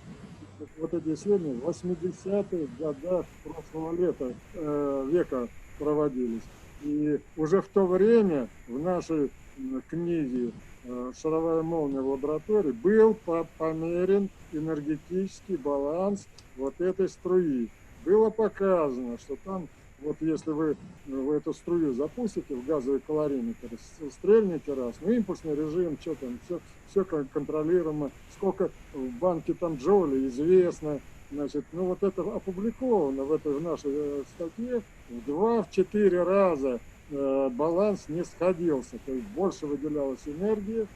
вот эти исследования, в 80-х годах прошлого века проводились. И уже в то время в нашей книге «Шаровая молния в лаборатории» был померен энергетический баланс вот этой струи. Было показано, что там, вот если вы эту струю запустите в газовый калориметр, стрельните раз, ну, импульсный режим, что там, все контролируемо, сколько в банке там джоулей известно, значит, ну, вот это опубликовано в нашей статье, в 2-4 раза баланс не сходился, то есть больше выделялось энергии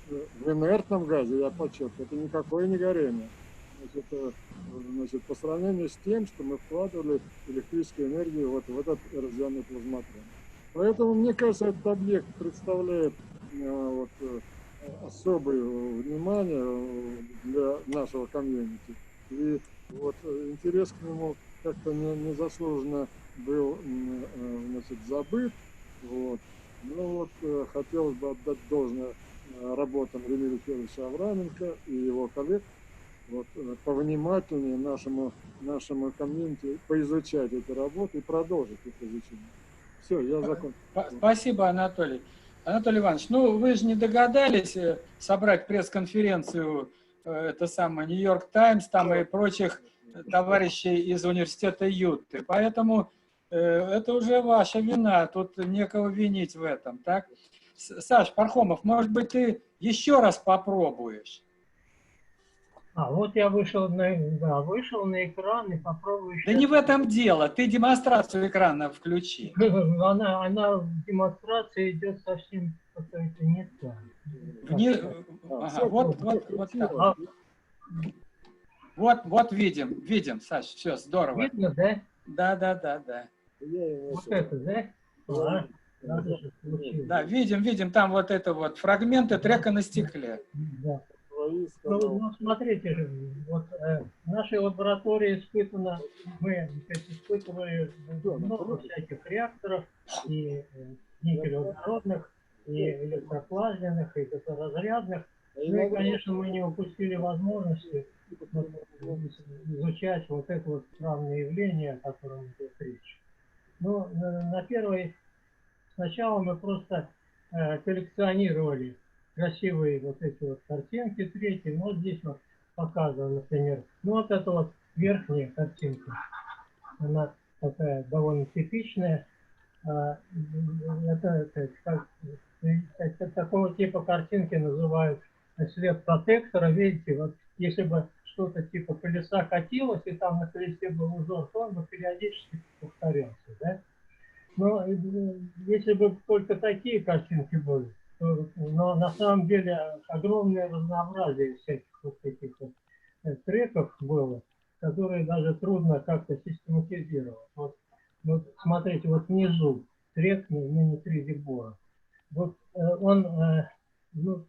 в инертном газе, я подчеркиваю, это никакое не горение. Значит, по сравнению с тем, что мы вкладывали электрическую энергию вот в этот эрозионный плазматрон. Поэтому, мне кажется, этот объект представляет вот, особое внимание для нашего комьюнити. И вот интерес к нему как-то незаслуженно был, значит, забыт. Вот. Ну вот, хотелось бы отдать должное работам Ремилия Федоровича Авраменко и его коллег, вот, повнимательнее нашему комьюнити поизучать эти работы и продолжить их изучение. Все, я закончил. Спасибо, Анатолий. Анатолий Иванович, ну вы же не догадались собрать пресс-конференцию, это самое, Нью-Йорк Таймс там и прочих товарищей из университета Юты. Поэтому это уже ваша вина, тут некого винить в этом, так? Саш Пархомов, может быть, ты еще раз попробуешь? Вот я вышел на экран и попробую еще. Да не в этом дело, ты демонстрацию экрана включи. Она в демонстрации идет совсем какая-то не та. Ага, вот так. Вот видим, Саш, все, здорово. Видно, да? Да. Вот это, да? Да, видим, там вот это вот фрагменты трека на стекле. Да. Ну, смотрите, вот в нашей лаборатории мы испытывали много всяких реакторов, и никелеводородных, и электроплазменных, и газоразрядных. Ну и, конечно, мы не упустили возможности изучать вот это вот странное явление, о котором идет речь. Ну, сначала мы просто коллекционировали красивые вот эти вот картинки. Третий, ну, вот здесь вот показано, например, ну, вот это вот верхняя картинка. Она такая довольно типичная. Это такого типа картинки называют след протектора. Видите, вот если бы что-то типа колеса катилось, и там на колесе был узор, то он бы периодически повторялся. Да? Но если бы только такие картинки были, то, но на самом деле огромное разнообразие всяких вот таких вот треков было, которые даже трудно как-то систематизировать. Вот смотрите, вот внизу трек мини-3D Боба. Вот он, ну,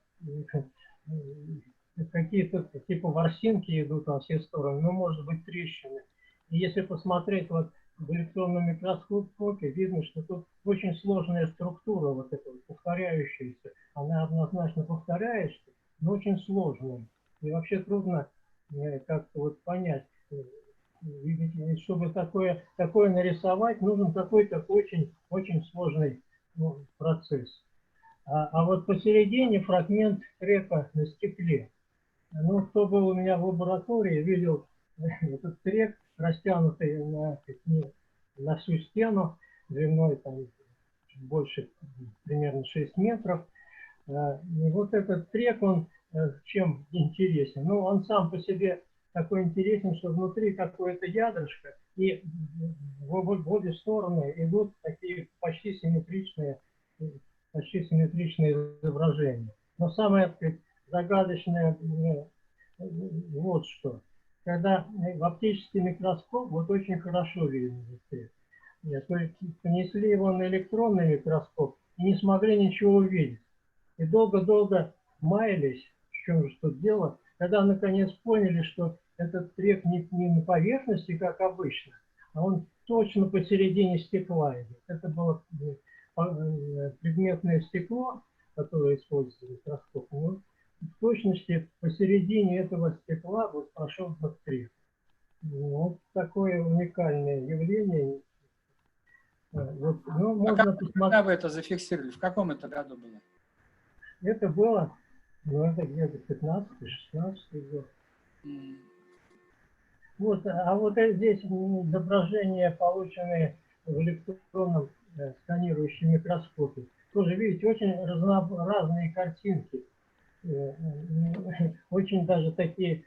какие-то типа ворсинки идут во все стороны, ну, может быть, трещины. И если посмотреть вот в электронном микроскопе, видно, что тут очень сложная структура, вот эта вот повторяющаяся. Она однозначно повторяется, но очень сложная. И вообще трудно как-то вот понять, чтобы такое нарисовать, нужен какой-то очень сложный процесс. А вот посередине фрагмент трека на стекле. Ну, кто был у меня в лаборатории, видел этот трек, растянутый на всю стену, длиной там больше, примерно 6 метров. И вот этот трек, он чем интересен? Ну, он сам по себе такой интересен, что внутри какое-то ядрышко, и в обе стороны идут такие почти симметричные изображения. Но самое загадочное вот что. Когда в оптический микроскоп вот очень хорошо видно трек. То есть понесли его на электронный микроскоп и не смогли ничего увидеть. И долго-долго маялись, в чем же тут дело, когда наконец поняли, что этот трек не на поверхности, как обычно, а он точно посередине стекла идет. Это было предметное стекло, которое используется в микроскопе. Но в точности посередине этого стекла вот прошел этот трек. Вот такое уникальное явление. Вот, ну, можно посмотреть. Когда вы это зафиксировали? В каком это году было? Это было, ну, это где-то 15-16 год. Вот, а вот здесь изображения, полученные в электронном сканирующем микроскопе. Тоже, видите, очень разные картинки. Очень даже такие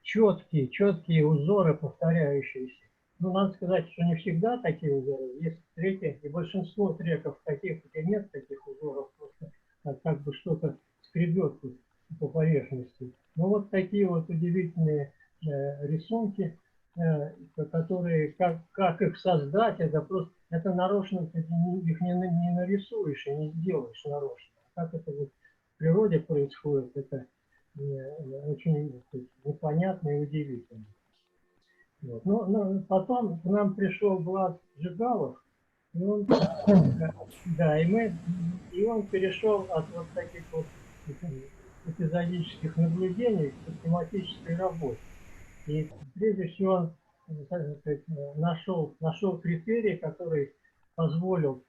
четкие узоры, повторяющиеся. Ну, надо сказать, что не всегда такие узоры. Есть треки, и большинство треков таких, где нет таких узоров, просто как бы что-то скребет по поверхности. Но вот такие вот удивительные рисунки, которые, как их создать, это нарочно, их не нарисуешь и не сделаешь нарочно. Как это вот в природе происходит, это очень непонятно и удивительно. Вот. Но потом к нам пришел Влад Жигалов, и он, да, и он перешел от вот таких вот эпизодических наблюдений к систематической работе. И прежде всего он нашел критерий, который позволил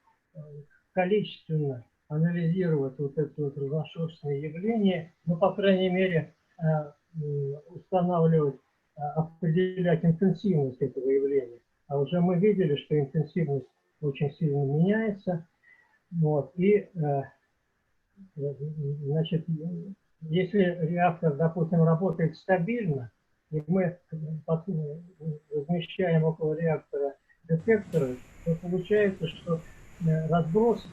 количественно анализировать вот это вот разношерстное явление, ну, по крайней мере, определять интенсивность этого явления. А уже мы видели, что интенсивность очень сильно меняется. Вот. И, значит, если реактор, допустим, работает стабильно, и мы размещаем около реактора детекторы, то получается, что разброс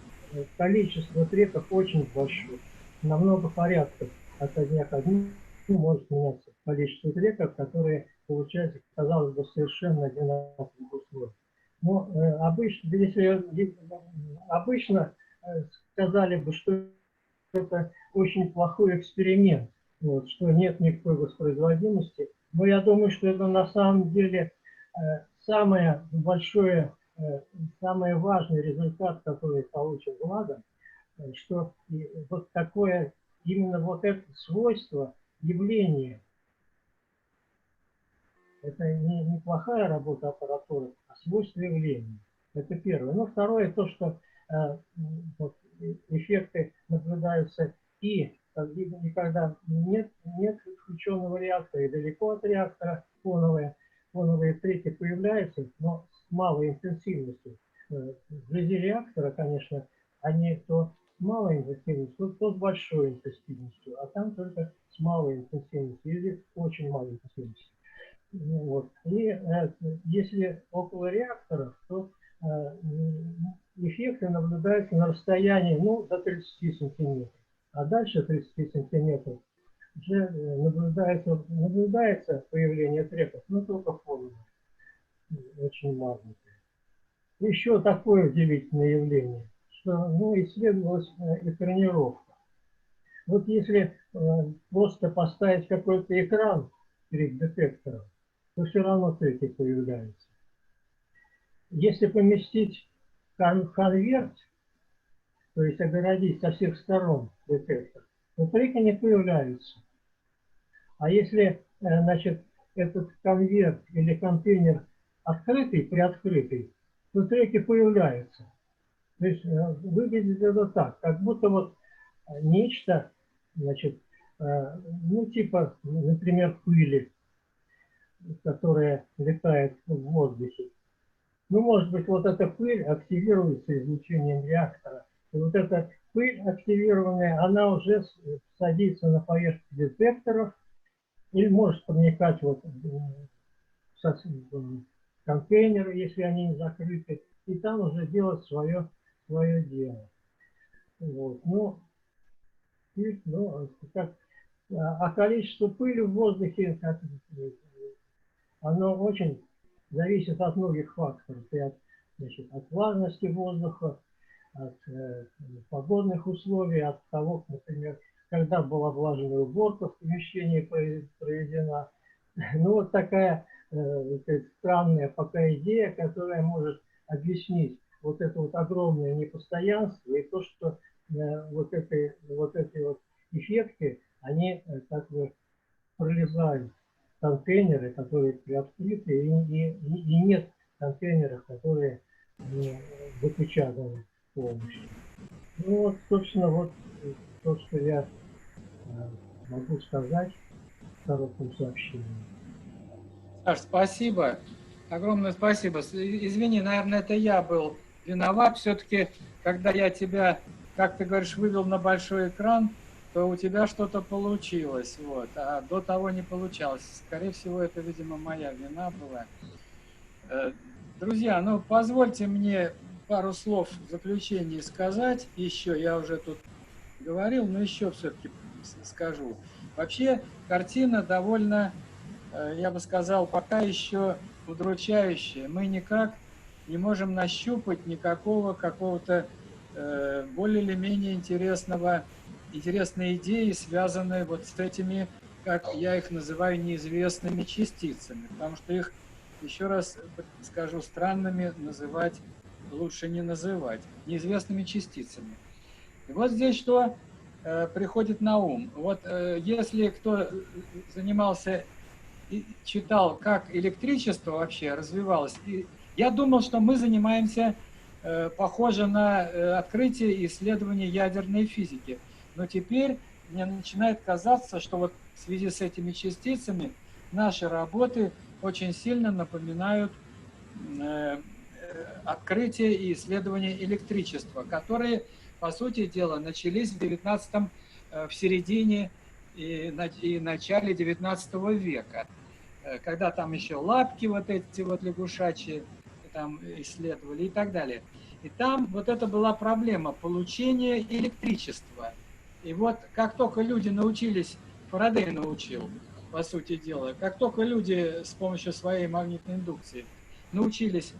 количества треков очень большой, на много порядков от дня к дню может меняться количество треков, которые получаются, казалось бы, совершенно одинаковых условиях. Но обычно сказали бы, что это очень плохой эксперимент, вот, что нет никакой воспроизводимости. Но я думаю, что это на самом деле самый важный результат, который получил Владом, что вот такое, именно вот это свойство явления, это не плохая работа аппаратуры, а свойство явления. Это первое. Ну, второе, то, что вот, эффекты наблюдаются и когда нет включенного реактора и далеко от реактора фоновые треки появляются, но с малой интенсивностью. Вблизи реактора, конечно, они то с малой интенсивностью, то с большой интенсивностью, а там только с малой интенсивностью или очень малой интенсивностью. Вот. И если около реакторов, то эффекты наблюдаются на расстоянии до 30 сантиметров. А дальше 30 сантиметров уже наблюдается появление треков, но только фоновое, очень маленькое. Еще такое удивительное явление, что исследовалась экранировка. Вот если просто поставить какой-то экран перед детектором, то все равно треки появляются. Если поместить конверт, то есть огородить со всех сторон детектор, то треки не появляются. А если, этот конверт или контейнер открытый, приоткрытый, то треки появляются. То есть выглядит это так, как будто вот нечто, типа, например, пыли, которая летает в воздухе. Может быть, вот эта пыль активируется излучением реактора. И вот эта пыль активированная, она уже садится на поверхность детекторов или может проникать в контейнеры, если они не закрыты, и там уже делать свое дело. Вот. А количество пыли в воздухе, оно очень зависит от многих факторов. И от влажности воздуха, от погодных условий, от того, например, когда была влажная уборка в помещении проведена. Вот такая странная пока идея, которая может объяснить вот это вот огромное непостоянство и то, что вот эти эффекты, они как бы пролезают контейнеры, которые приоткрыты, и нет контейнеров, которые запечатаны полностью. Собственно, то, что я могу сказать в коротком сообщении. Саш, спасибо. Огромное спасибо. Извини, наверное, это я был виноват. Все-таки, когда я тебя, как ты говоришь, вывел на большой экран, то у тебя что-то получилось, а до того не получалось. Скорее всего, это, видимо, моя вина была. Друзья, позвольте мне пару слов в заключении сказать еще. Я уже тут говорил, но еще все-таки скажу. Вообще, картина довольно, я бы сказал, пока еще удручающая. Мы никак не можем нащупать никакого какого-то более или менее интересные идеи, связанные вот с этими, как я их называю, неизвестными частицами, потому что их, еще раз скажу, странными называть лучше не называть, неизвестными частицами. И вот здесь что приходит на ум. Вот если кто занимался и читал, как электричество вообще развивалось, я думал, что мы занимаемся похоже на открытие и исследование ядерной физики. Но теперь мне начинает казаться, что вот в связи с этими частицами наши работы очень сильно напоминают открытие и исследование электричества, которые, по сути дела, начались в середине и начале 19 века, когда там еще лапки вот эти вот лягушачьи там исследовали и так далее. И там вот это была проблема получения электричества. И вот как только люди научились, Фарадей научил, по сути дела, как только люди с помощью своей магнитной индукции научились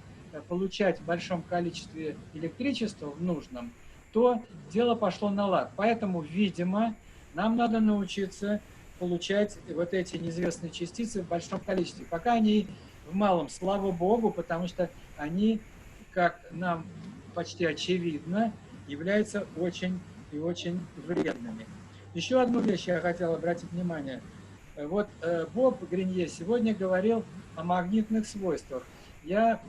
получать в большом количестве электричества в нужном, то дело пошло на лад. Поэтому, видимо, нам надо научиться получать вот эти неизвестные частицы в большом количестве. Пока они в малом, слава богу, потому что они, как нам почти очевидно, являются очень и очень вредными. Еще одну вещь я хотел обратить внимание. Вот Боб Гринье сегодня говорил о магнитных свойствах. Я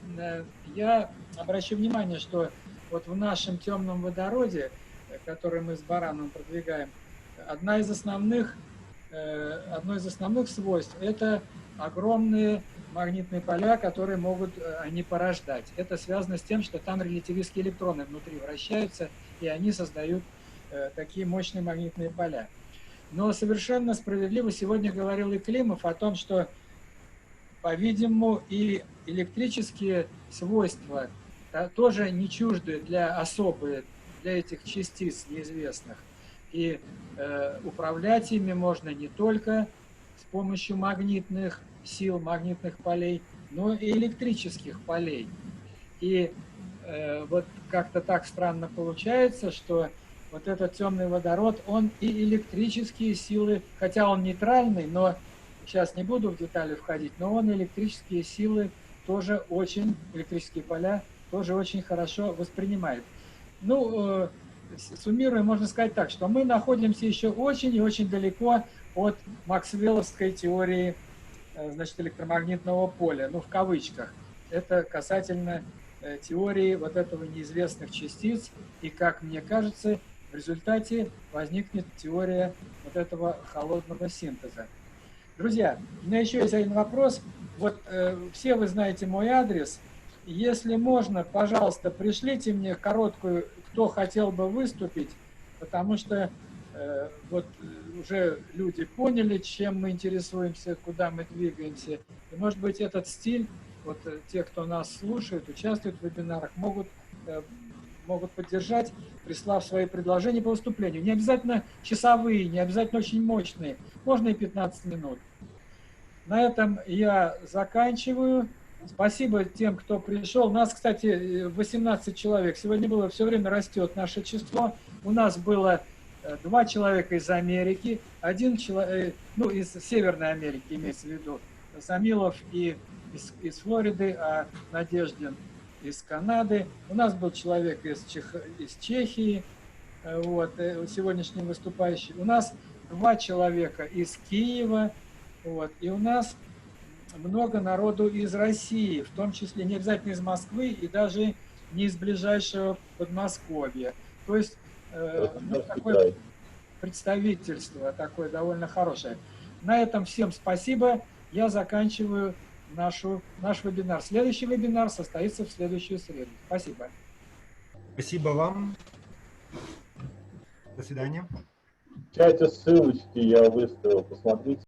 обращу внимание, что вот в нашем темном водороде, который мы с Бараном продвигаем, одно из основных свойств – это огромные магнитные поля, которые могут они порождать. Это связано с тем, что там релятивистские электроны внутри вращаются, и они создают такие мощные магнитные поля. Но совершенно справедливо сегодня говорил и Климов о том, что, по-видимому, и электрические свойства тоже не чужды особые для этих частиц неизвестных. И управлять ими можно не только с помощью магнитных сил, магнитных полей, но и электрических полей. И вот как-то так странно получается, что вот этот темный водород, он и электрические силы, хотя он нейтральный, но сейчас не буду в детали входить, но он электрические силы тоже очень, электрические поля тоже очень хорошо воспринимает. Ну, суммируя, можно сказать так, что мы находимся еще очень и очень далеко от максвелловской теории, значит, электромагнитного поля, ну, в кавычках. Это касательно теории вот этого неизвестных частиц, и, как мне кажется, в результате возникнет теория вот этого холодного синтеза. Друзья, у меня еще есть один вопрос. Вот все вы знаете мой адрес. Если можно, пожалуйста, пришлите мне короткую, кто хотел бы выступить, потому что вот уже люди поняли, чем мы интересуемся, куда мы двигаемся. И, может быть, этот стиль, вот те, кто нас слушает, участвует в вебинарах, могут поддержать, прислав свои предложения по выступлению. Не обязательно часовые, не обязательно очень мощные, можно и 15 минут. На этом я заканчиваю. Спасибо тем, кто пришел. У нас, кстати, 18 человек. Сегодня было, все время растет наше число. У нас было 2 человека из Америки, 1 человек, ну, из Северной Америки, имеется в виду, Самилов и из Флориды, а Надеждин из Канады. У нас был человек из Чехии, вот, сегодняшний выступающий. У нас 2 человека из Киева, вот, и у нас много народу из России, в том числе не обязательно из Москвы и даже не из ближайшего Подмосковья. То есть ну, такое представительство такое довольно хорошее. На этом всем спасибо. Я заканчиваю наш вебинар. Следующий вебинар состоится в следующую среду. Спасибо. Спасибо вам. До свидания. В чате ссылочки я выставил, посмотрите.